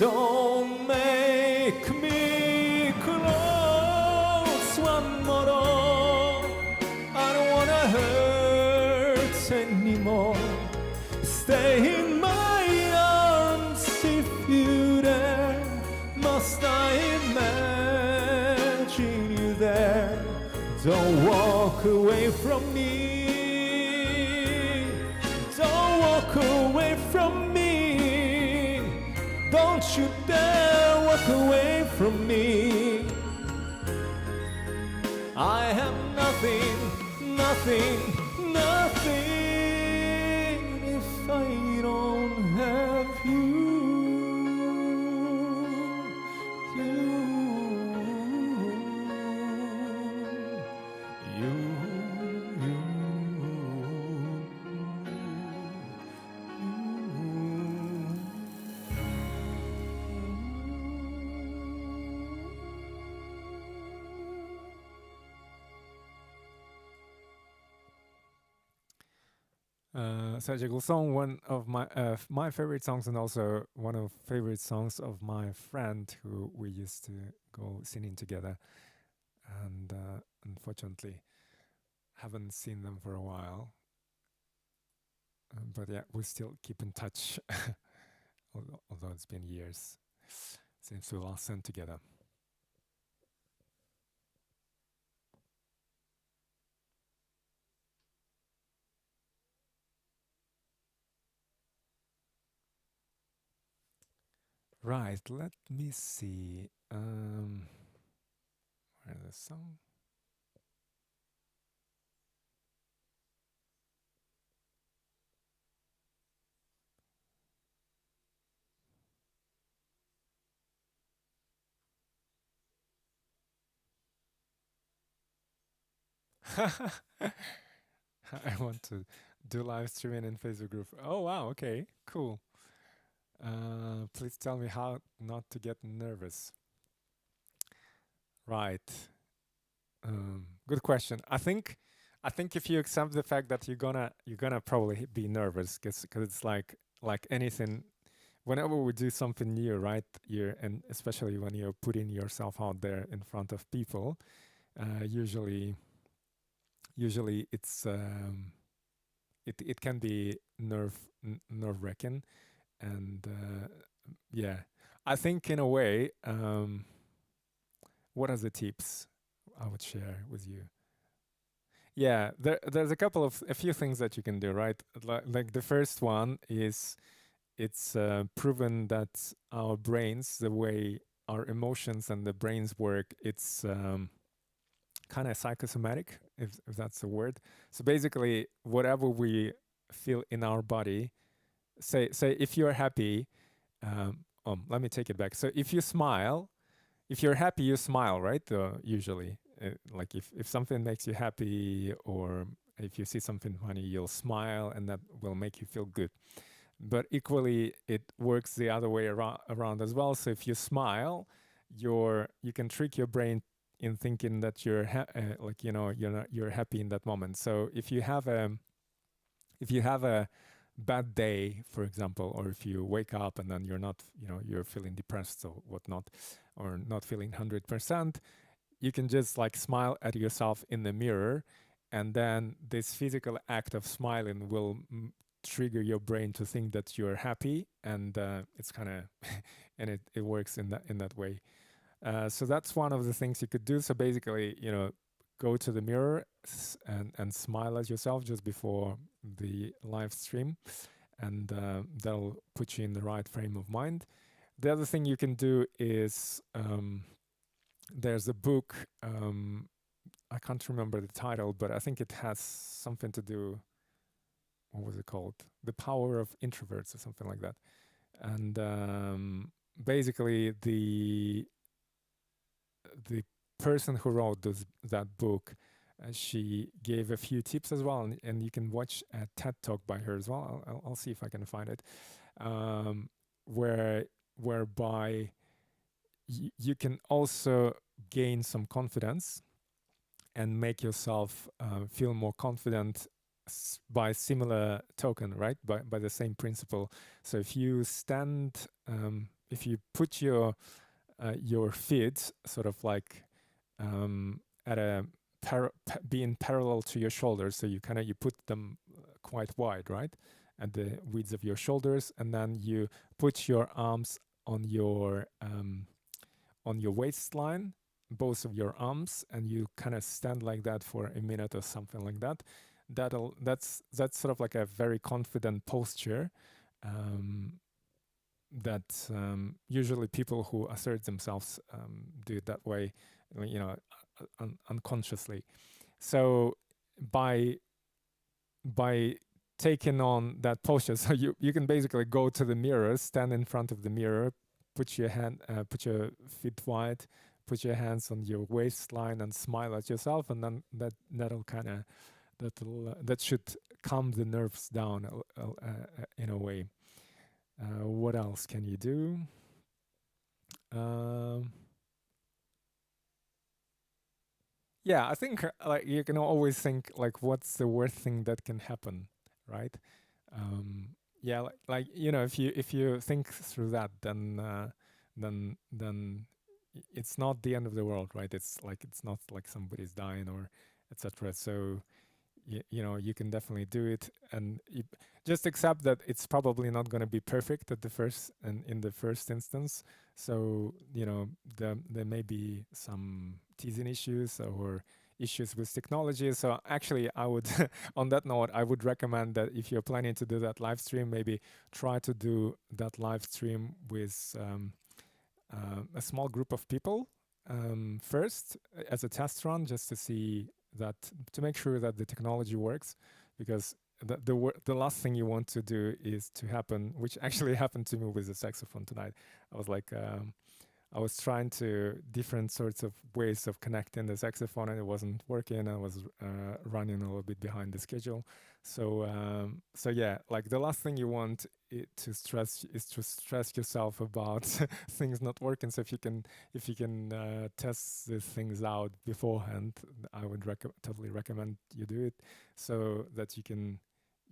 Don't make me close one more. I don't wanna hurt anymore. Stay in my arms if you dare. Must I imagine you there? Don't walk away from me. Don't walk away from me. Don't you dare walk away from me. I have nothing, nothing, nothing if I don't have you. Surgical Song, one of my favorite songs, and also one of favorite songs of my friend who we used to go singing together. And unfortunately, haven't seen them for a while. But yeah, we still keep in touch, although it's been years since we last sang together. Right, let me see. Where's the song? I want to do live streaming in Facebook group. Oh wow, okay, cool. Please tell me how not to get nervous. Right. Good question. I think if you accept the fact that you're gonna probably be nervous, because it's like anything. Whenever we do something new, right? And especially when you're putting yourself out there in front of people, usually it's it can be nerve wracking, and yeah, I think in a way, what are the tips I would share with you? Yeah, there's a few things that you can do, right? Like the first one is, it's proven that our brains, the way our emotions and the brains work, it's kind of psychosomatic, if that's a word. So basically, whatever we feel in our body, say if you're happy, let me take it back. So if you smile, if you're happy, you smile, right? Usually, like if something makes you happy, or if you see something funny, you'll smile, and that will make you feel good. But equally, it works the other way around as well. So if you smile, you can trick your brain in thinking that like, you're happy in that moment. So if you have a bad day, for example, or if you wake up and then you're not, you're feeling depressed or whatnot, or not feeling 100%, you can just like smile at yourself in the mirror, and then this physical act of smiling will trigger your brain to think that you're happy, and it's kind of and it works in that way. So that's one of the things you could do. So basically, go to the mirror and smile at yourself just before the live stream, and that'll put you in the right frame of mind. The other thing you can do is, there's a book. I can't remember the title, but I think it has something to do. What was it called? The Power of Introverts, or something like that. And basically, the person who wrote that book, she gave a few tips as well, and you can watch a TED talk by her as well. I'll see if I can find it, whereby you can also gain some confidence and make yourself feel more confident by similar token, right? By the same principle. So if you if you put your feet sort of like at a being parallel to your shoulders, so you put them quite wide, right, at the width of your shoulders, and then you put your arms on your waistline, both of your arms, and you kind of stand like that for a minute or something like that. That's sort of like a very confident posture. That usually people who assert themselves do it that way, unconsciously. So by taking on that posture, so you can basically go to the mirror, stand in front of the mirror, put your feet wide, put your hands on your waistline, and smile at yourself, and then that should calm the nerves down in a way. What else can you do? Yeah, I think like you can always think like, what's the worst thing that can happen, right? Yeah, like you know, if you think through that, then it's not the end of the world, right? It's not like somebody's dying or etc. So you know, you can definitely do it, and just accept that it's probably not going to be perfect at the first and in the first instance. So you know, there may be some teasing issues or issues with technology. So actually, I would, on that note, I would recommend that if you're planning to do that live stream, maybe try to do that live stream with a small group of people first as a test run, just to see that, to make sure that the technology works, because the last thing you want to do is to happen, which actually happened to me with the saxophone tonight. I was like, I was trying to different sorts of ways of connecting the saxophone, and it wasn't working. I was running a little bit behind the schedule. So yeah, like the last thing you want to stress is to stress yourself about things not working. So if you can test these things out beforehand, I would totally recommend you do it, so that you can,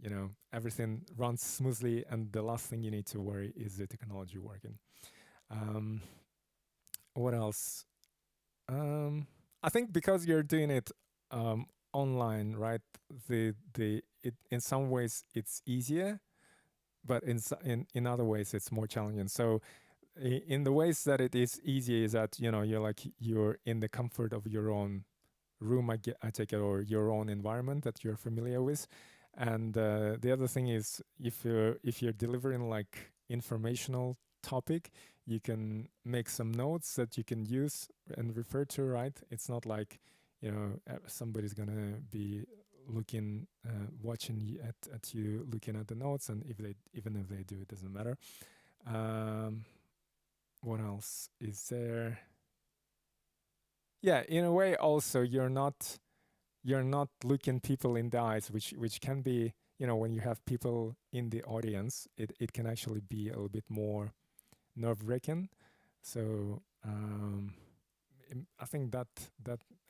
you know, everything runs smoothly, and the last thing you need to worry is the technology working. What else? I think because you're doing it online, right? It in some ways it's easier, but in other ways it's more challenging. So in the ways that it is easier is that, you know, you're in the comfort of your own room, I take it, or your own environment that you're familiar with. And the other thing is, if you're delivering like informational topic, you can make some notes that you can use and refer to, right? It's not like, you know, somebody's gonna be looking, watching at you, looking at the notes, and even if they do, it doesn't matter. What else is there? Yeah, in a way, also you're not looking people in the eyes, which can be, you know, when you have people in the audience, it can actually be a little bit more nerve-wracking. So I think that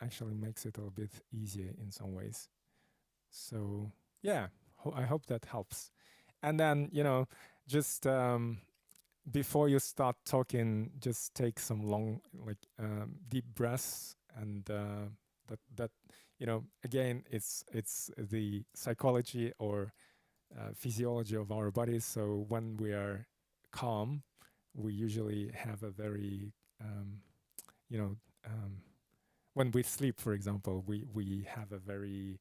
actually makes it a little bit easier in some ways. So yeah, I hope that helps. And then, you know, just before you start talking, just take some long, like deep breaths, and that you know, again, it's the psychology or physiology of our bodies. So when we are calm, we usually have a very you know, when we sleep, for example, we have a very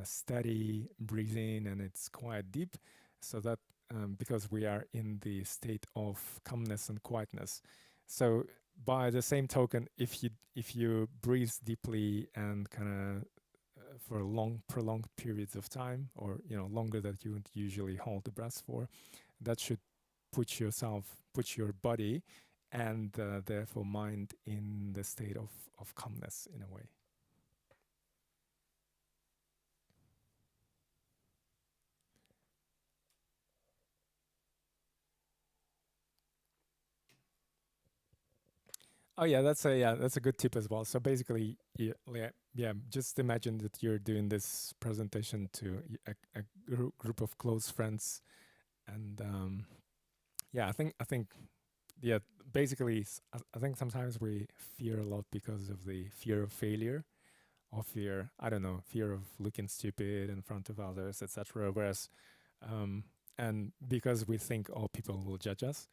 steady breathing, and it's quite deep. So that because we are in the state of calmness and quietness. So by the same token, if you breathe deeply and kind of for long prolonged periods of time, or you know, longer than you would usually hold the breath for, that should put your body, and therefore mind, in the state of calmness in a way. Oh yeah, that's a good tip as well. So basically, yeah, just imagine that you're doing this presentation to a group of close friends, and yeah, I think yeah, basically, I think sometimes we fear a lot because of the fear of failure, or fear, I don't know, fear of looking stupid in front of others, etc. Whereas, and because we think, oh, people will judge us.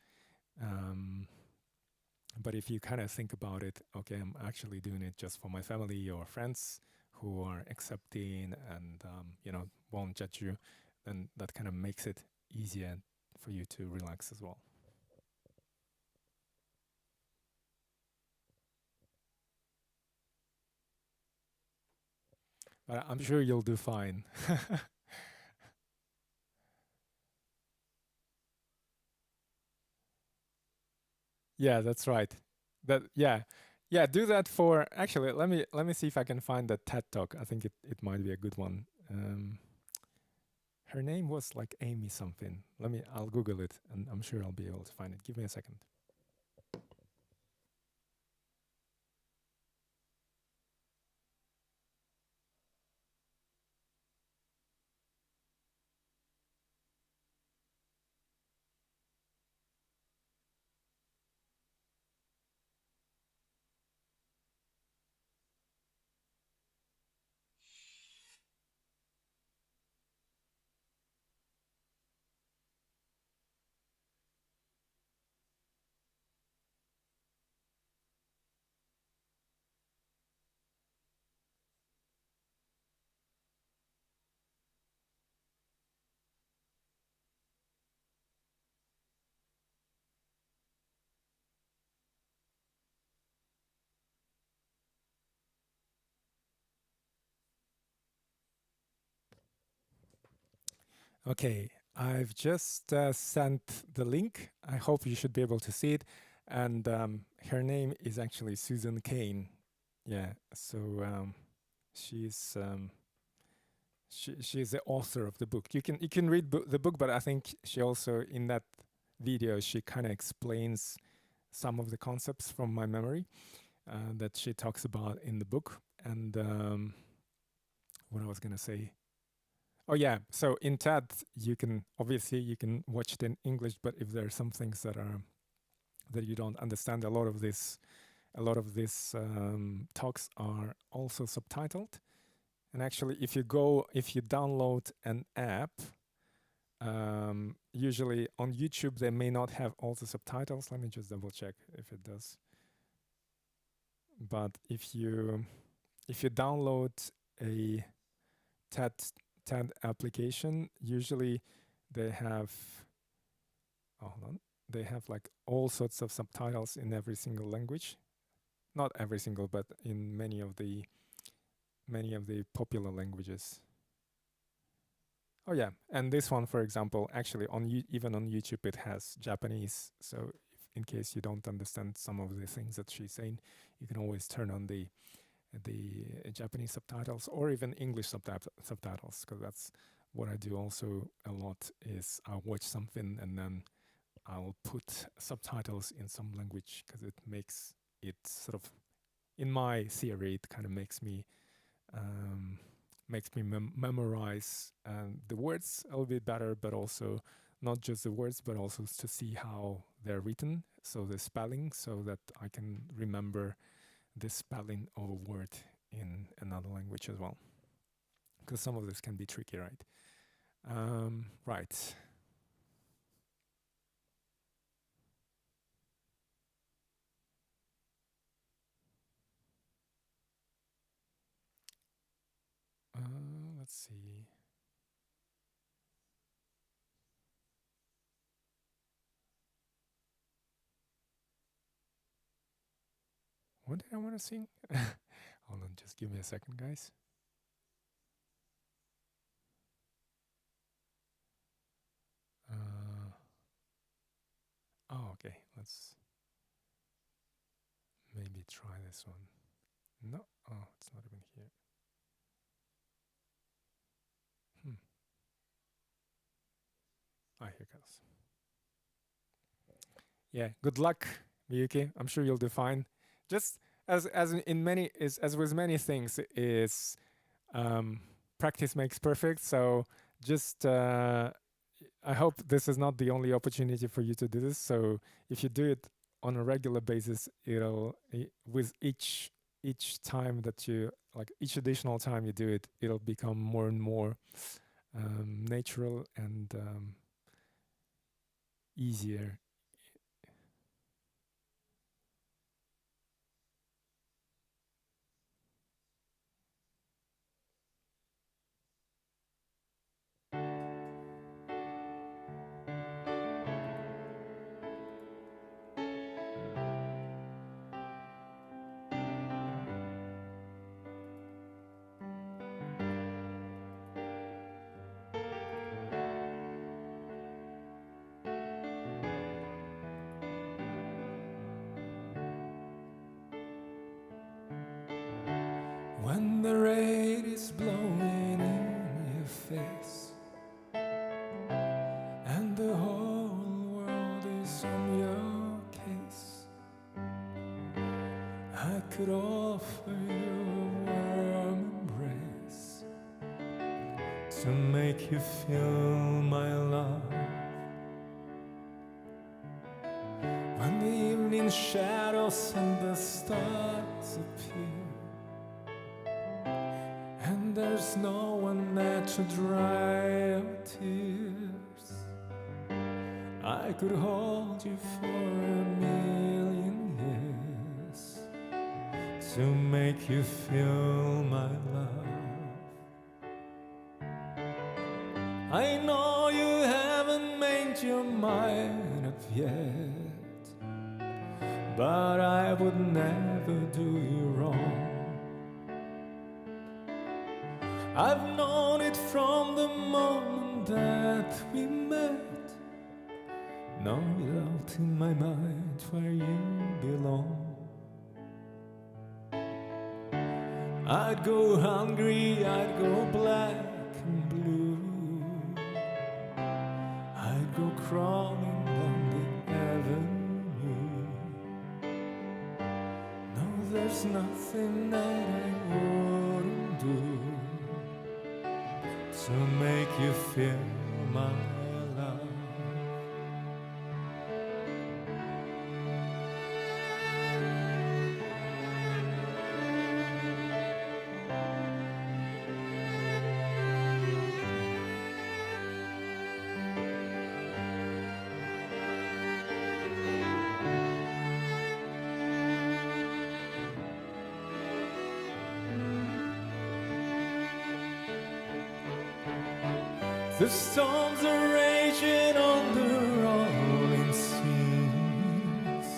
But if you kind of think about it, okay, I'm actually doing it just for my family or friends who are accepting and you know, won't judge you, then that kind of makes it easier for you to relax as well. But I'm sure you'll do fine. Yeah, that's right. Yeah, do that for, actually, let me see if I can find that TED Talk. I think it might be a good one. Her name was like Amy something. I'll Google it, and I'm sure I'll be able to find it. Give me a second. Okay, I've just sent the link. I hope you should be able to see it. And her name is actually Susan Kane. Yeah, so she's she's the author of the book. You can read the book, but I think she also in that video she kind of explains some of the concepts from my memory that she talks about in the book. And what I was gonna say. Oh yeah, so in TED you can obviously you can watch it in English, but if there are some things that are that you don't understand, a lot of these talks are also subtitled. And actually, if you download an app, usually on YouTube they may not have all the subtitles. Let me just double check if it does. But if you download a TED application, usually they have they have like all sorts of subtitles in every single language. Not every single, but in many of the popular languages. Oh yeah, and this one, for example, actually even on YouTube it has Japanese. So if, in case you don't understand some of the things that she's saying, you can always turn on the Japanese subtitles or even English subtitles, because that's what I do also a lot. Is I'll watch something and then I'll put subtitles in some language, because it makes it sort of, in my theory, it kind of makes me memorize the words a little bit better, but also not just the words, but also to see how they're written, so the spelling, so that I can remember the spelling of a word in another language as well, because some of this can be tricky, right? Right. Let's see. What did I want to sing? Hold on, just give me a second, guys. Oh, okay. Let's maybe try this one. No, oh, it's not even here. Ah, here it goes. Yeah, good luck, Miyuki. I'm sure you'll do fine. Just as with many things, is practice makes perfect. So just I hope this is not the only opportunity for you to do this. So if you do it on a regular basis, with each time that you each additional time you do it, it'll become more and more natural and easier. When the rain is blowing in your face and the whole world is on your case, I could offer you a warm embrace to make you feel my love. When the evening shadows and the stars appear, there's no one there to dry your tears, I could hold you for 1,000,000 years to make you feel my love. I know you haven't made your mind up yet, but I would never do you wrong. I've known it from the moment moment that we met, no doubt in my mind where you belong. I'd go hungry, I'd go black and blue, I'd go crawling down the avenue. No, there's nothing that I wouldn't do to make you feel my love. The storms are raging on the rolling seas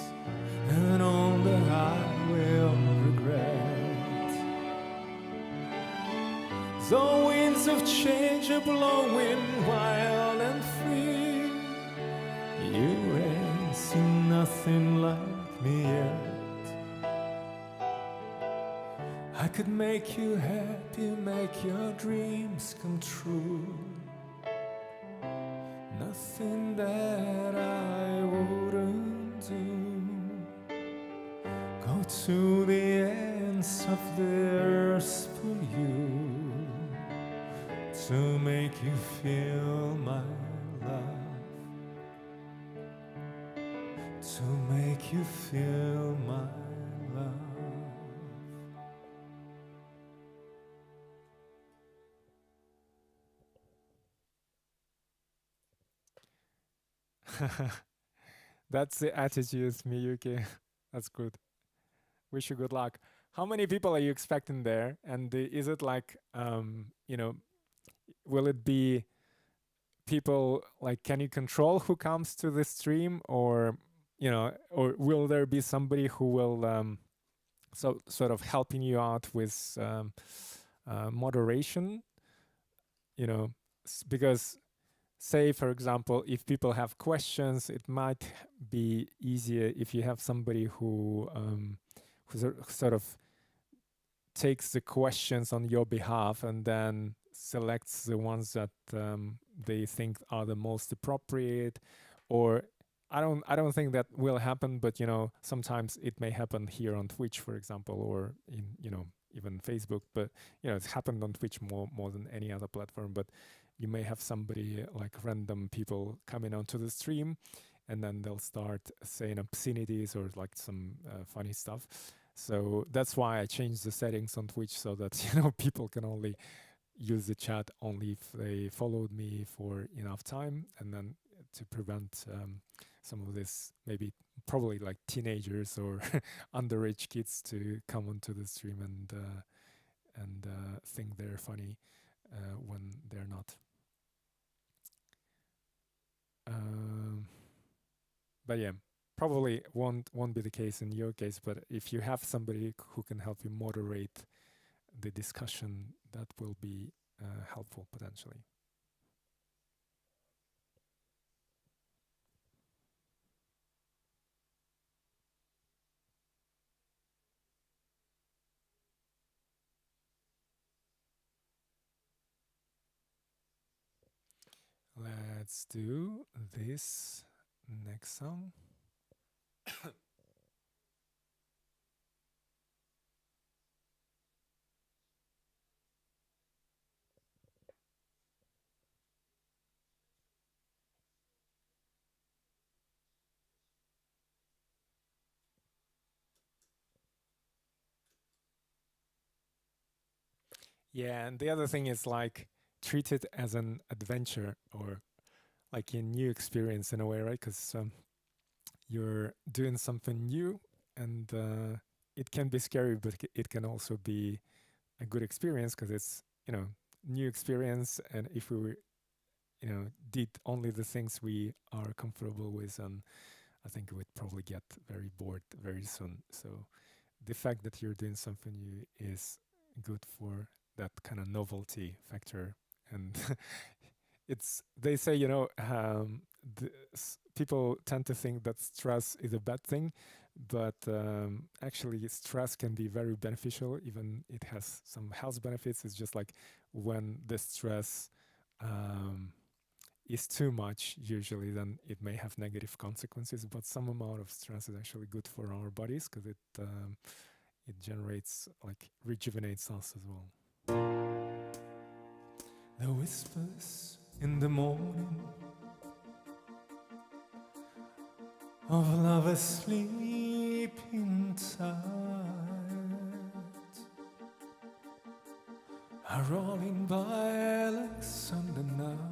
and on the highway of regret. The winds of change are blowing wild and free. You ain't seen nothing like me yet. I could make you happy, make your dreams come true. Nothing that I wouldn't do. Go to the ends of the earth for you, to make you feel my love, to make you feel my love. That's the attitude, Miyuki. That's good. Wish you good luck. How many people are you expecting there? And is it like, will it be people like, can you control who comes to the stream, or or will there be somebody who will sort of helping you out with moderation? Because say, for example, if people have questions, it might be easier if you have somebody who sort of takes the questions on your behalf and then selects the ones that they think are the most appropriate. Or I don't think that will happen, but sometimes it may happen here on Twitch, for example, or in even Facebook. But it's happened on Twitch more than any other platform. But you may have somebody like random people coming onto the stream, and then they'll start saying obscenities or like some funny stuff. So that's why I changed the settings on Twitch so that people can only use the chat only if they followed me for enough time, and then to prevent some of this probably like teenagers or underage kids to come onto the stream and think they're funny when they're not. But yeah, probably won't be the case in your case. But if you have somebody who can help you moderate the discussion, that will be helpful potentially. Let's do this next song. Yeah, and the other thing is like treat it as an adventure or like a new experience in a way, right? Because you're doing something new, and it can be scary, but it can also be a good experience because it's new experience. And if we were, did only the things we are comfortable with, and I think we would probably get very bored very soon. So the fact that you're doing something new is good for that kind of novelty factor, and they say, people tend to think that stress is a bad thing, but actually stress can be very beneficial. Even it has some health benefits. It's just like when the stress is too much, usually then it may have negative consequences, but some amount of stress is actually good for our bodies because it generates, like, rejuvenates us as well. The whispers in the morning of love asleep inside are rolling by like thunder now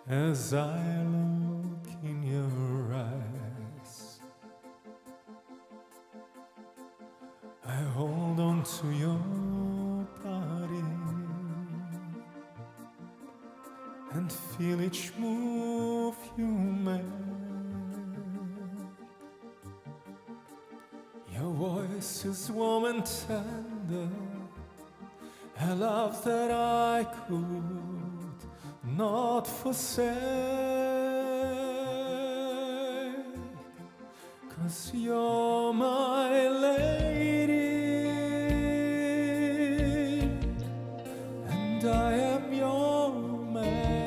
as I look in your eyes. I hold on to your body and feel each move you make. Your voice is warm and tender, a love that I could not forsake, 'cause you're my lady and I am your man.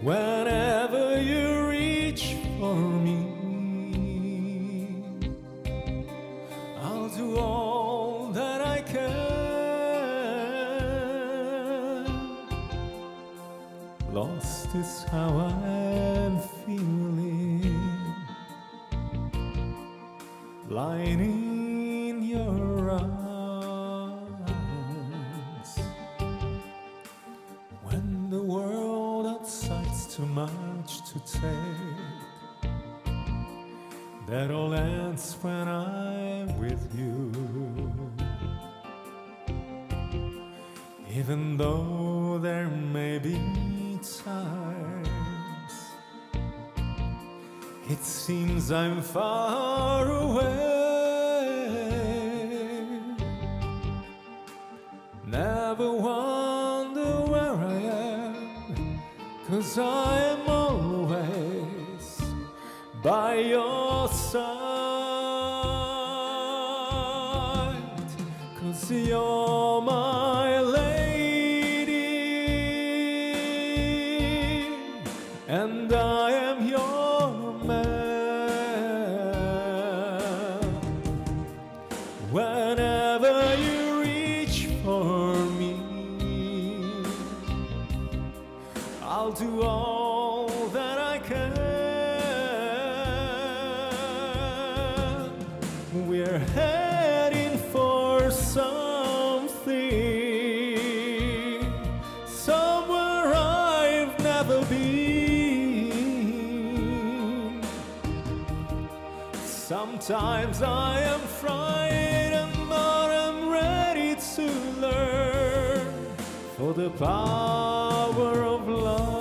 Whenever you reach for me, I'll do all that I can. Lost is how I'm feeling, lying in your arms. When the world outside's too much to take, that all ends when I'm with you. Even though there may be times it seems I'm far away, never wonder where I am, 'cause I am always by your side, 'cause you're my lady and I am your man. Whenever you reach for me, I'll do all that I can. We're heading for something, somewhere I've never been. Sometimes I am frightened, but I'm ready to learn, for the power of love.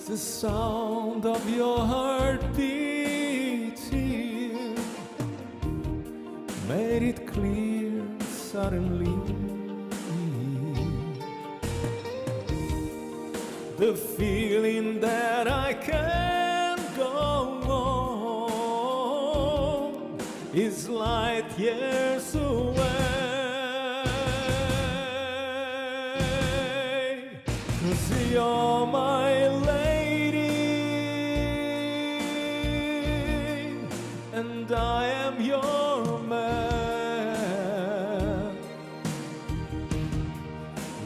The sound of your heart beating made it clear suddenly. The feeling that I can't go on is light years away, 'cause you're my lady and I am your man.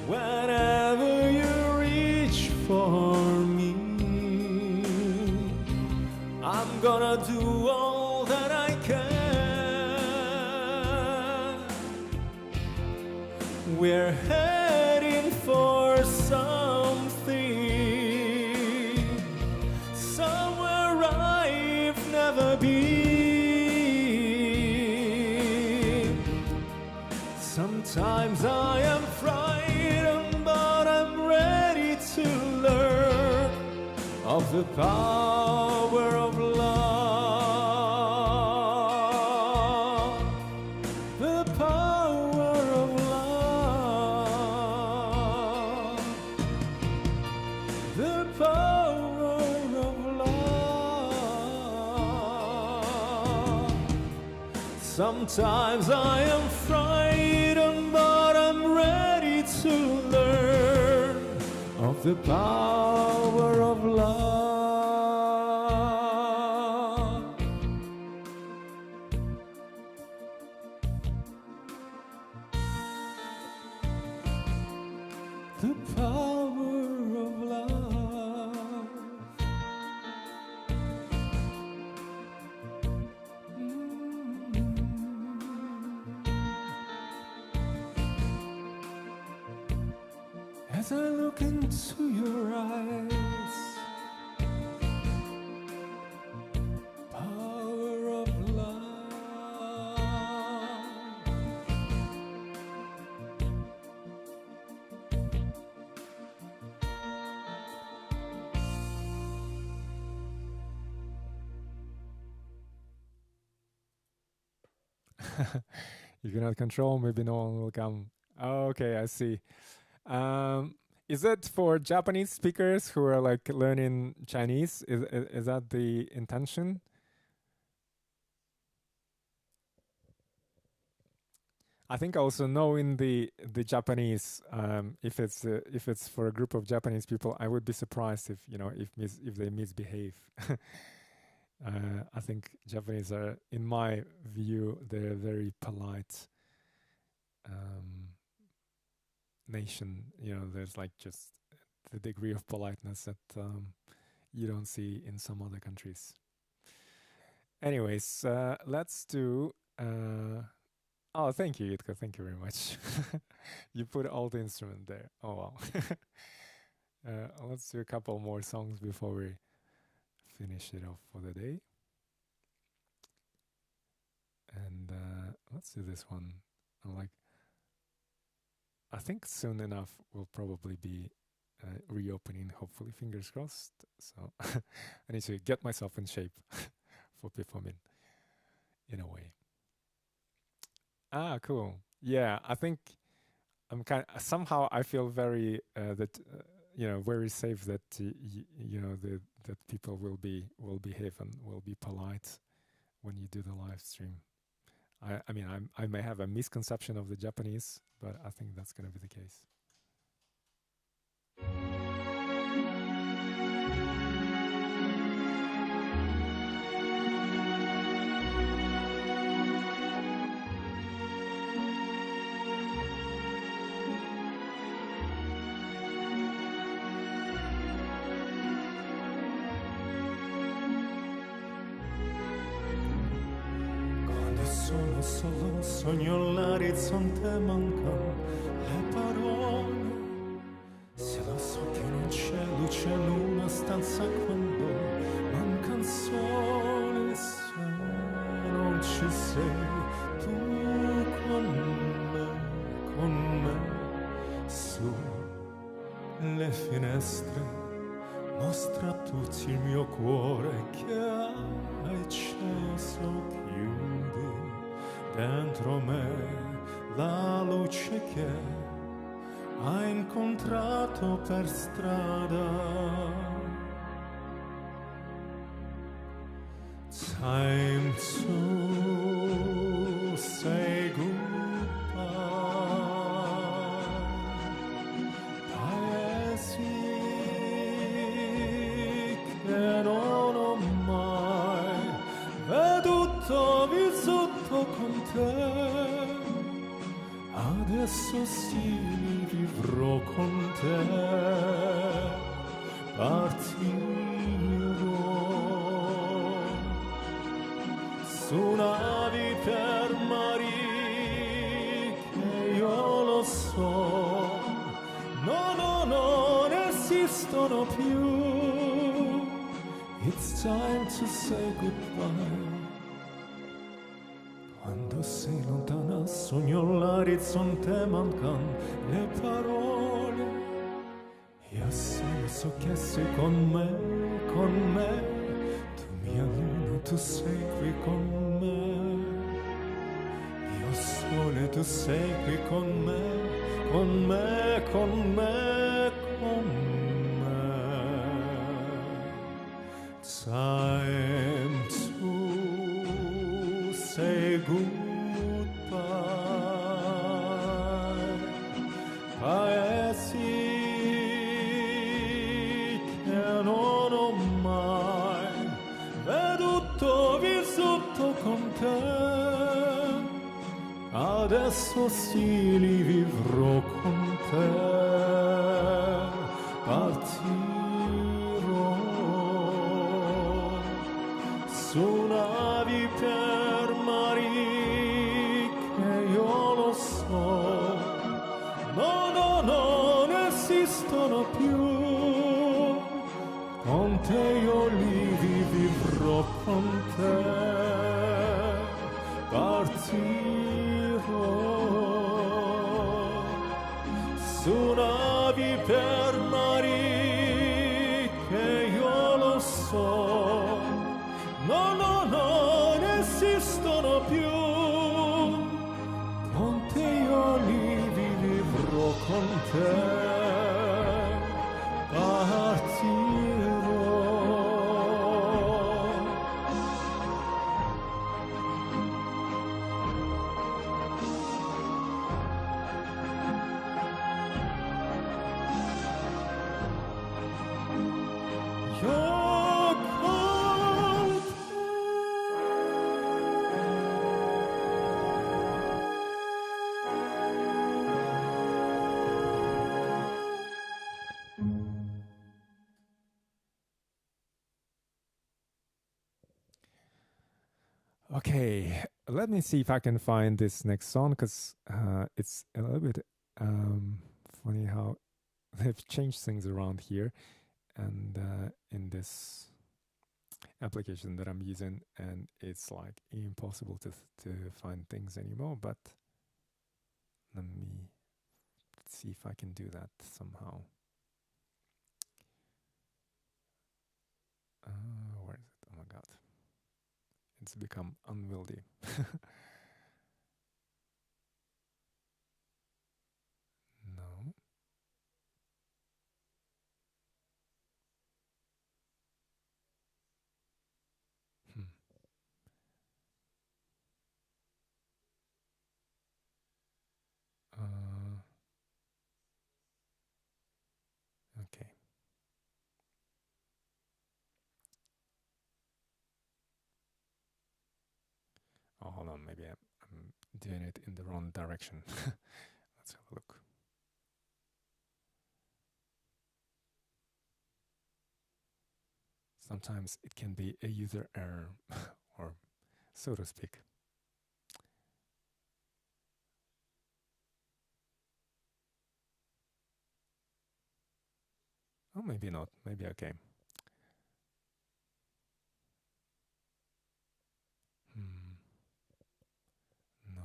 Whenever you reach for me, I'm gonna do all that I can. We're heading for something, somewhere I've never been. Sometimes I am frightened, but I'm ready to learn of the power of love, the power of love, the power of love. Sometimes I am frightened, but I'm ready to learn of the power of love. The power of love. As I look into your eyes, power of love. You cannot control, maybe no one will come. Oh, okay, I see. Is that for Japanese speakers who are like learning Chinese? Is that the intention? I think also knowing the Japanese, if it's for a group of Japanese people, I would be surprised if if they misbehave. I think Japanese are, in my view, they're a very polite nation. There's like just the degree of politeness that you don't see in some other countries. Anyways, let's do. Oh, thank you, Yitka. Thank you very much. You put all the instrument there. Oh wow. Let's do a couple more songs before we finish it off for the day. And let's do this one. I think soon enough we'll probably be reopening, hopefully, fingers crossed. So I need to get myself in shape for performing in a way. Ah, cool. Yeah, I think I'm somehow I feel very very safe that that people will behave and will be polite when you do the live stream. I mean, I may have a misconception of the Japanese, but I think that's going to be the case. Solo sogno l'orizzonte, mancano le parole. Se lo so che non c'è luce in una stanza quando manca il sole, se non ci sei tu con me, su le finestre mostra a tutti il mio cuore che hai acceso, chiudi dentro me la luce che hai incontrato per strada. Time to say goodbye. Paesi che non ho mai veduto, vissuto con te. Adesso sì, vivrò con te. Partirò su navi per mari che io lo so, non esistono più. It's time to say goodbye. Quando sei lontana sogno l'orizzonte, mancan le parole. E Io solo so che sei con me, tu mia luna, tu sei qui con me. Io sole, tu sei qui con me, con me, con me, con me. Time to say goodbye. Paesi che non ho mai veduto, vissuto con te. Adesso sì li vivrò con te. Partirò su navi per mari che io lo so. No, no, non esistono più. Con te io li vivrò con te. Partirò su navi per mari che io lo so. No, no, non esistono più. Con te io li vivrò con te. Okay, let me see if I can find this next song, because it's a little bit funny how they've changed things around here and in this application that I'm using, and it's like impossible to find things anymore. But let me see if I can do that somehow. Where is it? Oh my god. It's become unwieldy. No. Okay. Oh, hold on. Maybe I'm doing it in the wrong direction. Let's have a look. Sometimes it can be a user error, or so to speak. Oh, maybe not. Maybe okay. No.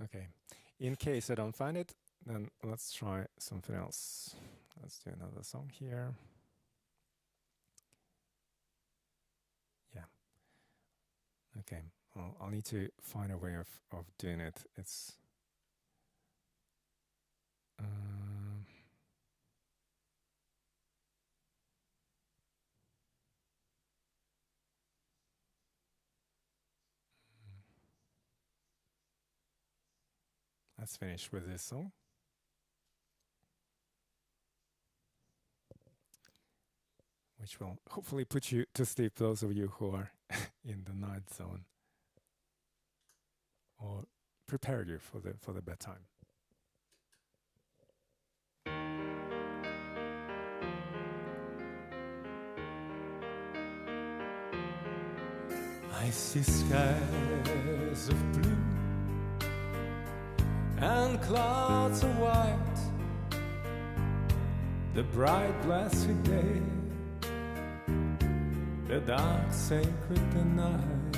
Okay. In case I don't find it, then let's try something else. Let's do another song here. Yeah. Okay. Well, I'll need to find a way of doing it. It's let's finish with this song. Which will hopefully put you to sleep, those of you who are in the night zone, or prepare you for the bedtime. I see skies of blue and clouds of white. the bright blessed day, the dark sacred night,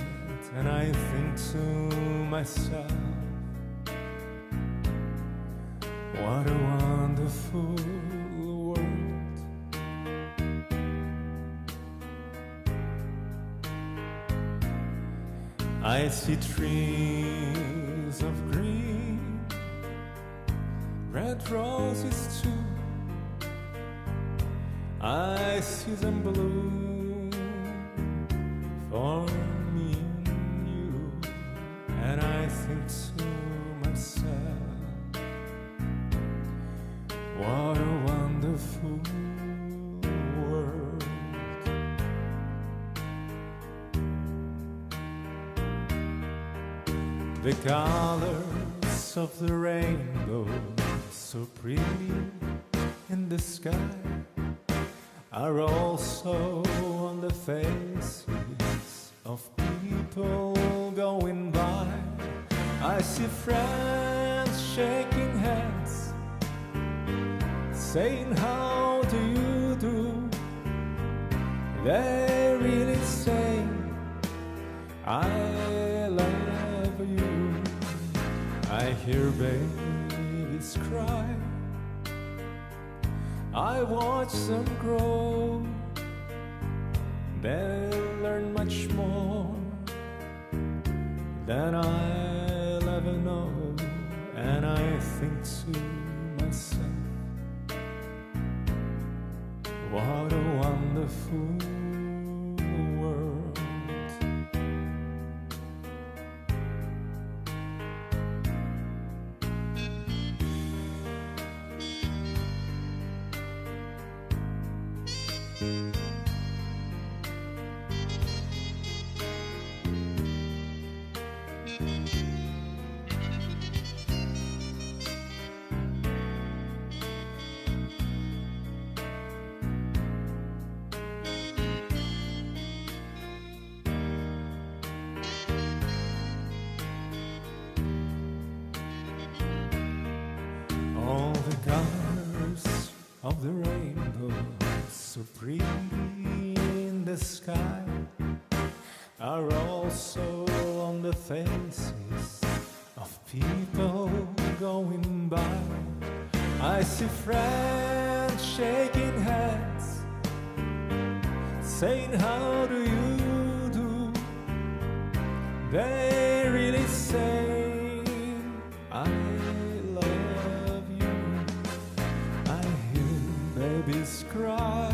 and I think to myself, what a wonderful world. I see trees of green, red roses too. I see them bloom for me and you, and I think to myself, what a wonderful world. The colors of the rainbow, so pretty in the sky, are also on the faces of people going by. I see friends shaking hands, saying how do you do. They really say I love you. I hear babies cry, I watch them grow. They learn much more than I'll ever know. And I think to myself, what a wonderful world. All the colors of the rainbow, so pretty in the sky, are also on the faces of people going by. I see friends shaking hands, saying how do you do. They really say I love you. I hear babies cry,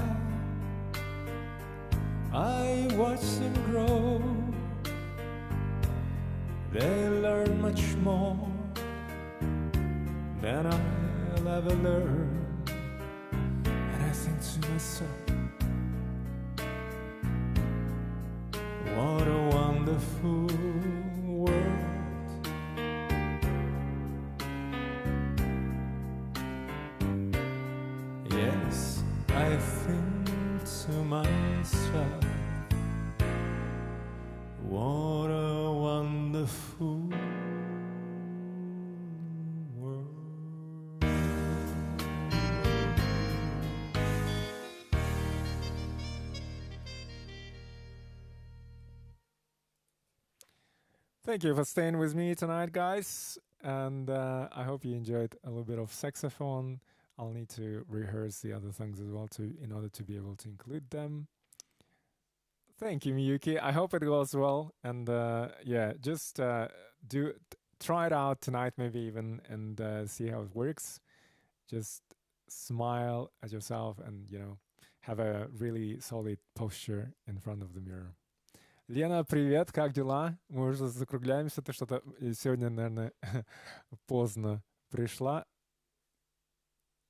I watch them grow. They learn much more than I'll ever learn. And I think to myself, what a wonderful world. Yes, I think to myself, what a wonderful world. Thank you for staying with me tonight, guys. And I hope you enjoyed a little bit of saxophone. I'll need to rehearse the other songs as well in order to be able to include them. Thank you, Miyuki. I hope it goes well. And yeah, just try it out tonight, maybe even, and see how it works. Just smile at yourself and, have a really solid posture in front of the mirror. Лена, привет, как дела? Мы уже закругляемся, ты что-то сегодня, наверное, поздно пришла.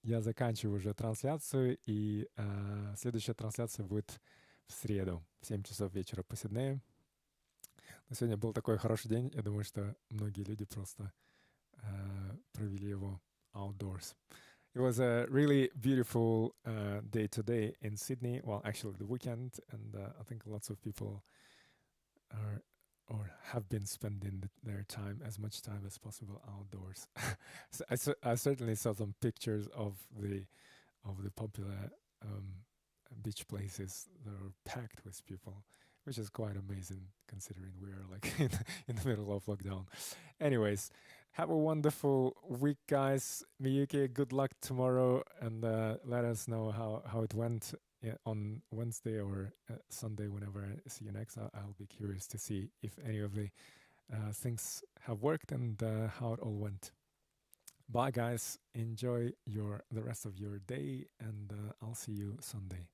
Я заканчиваю уже трансляцию, и следующая трансляция будет в среду в 7 часов вечера по Сиднею. Но сегодня был такой хороший день, я думаю, что многие люди просто провели его outdoors. It was a really beautiful day today in Sydney. Well, actually the weekend, and I think lots of people are or have been spending their time, as much time as possible, outdoors. So I certainly saw some pictures of of the popular beach places that are packed with people, which is quite amazing considering we're like in the middle of lockdown. Anyways, have a wonderful week, guys. Miyuki, good luck tomorrow, and let us know how it went on Wednesday or Sunday. Whenever I see you next, I'll be curious to see if any of the things have worked and how it all went. Bye, guys. Enjoy the rest of your day, and I'll see you Sunday.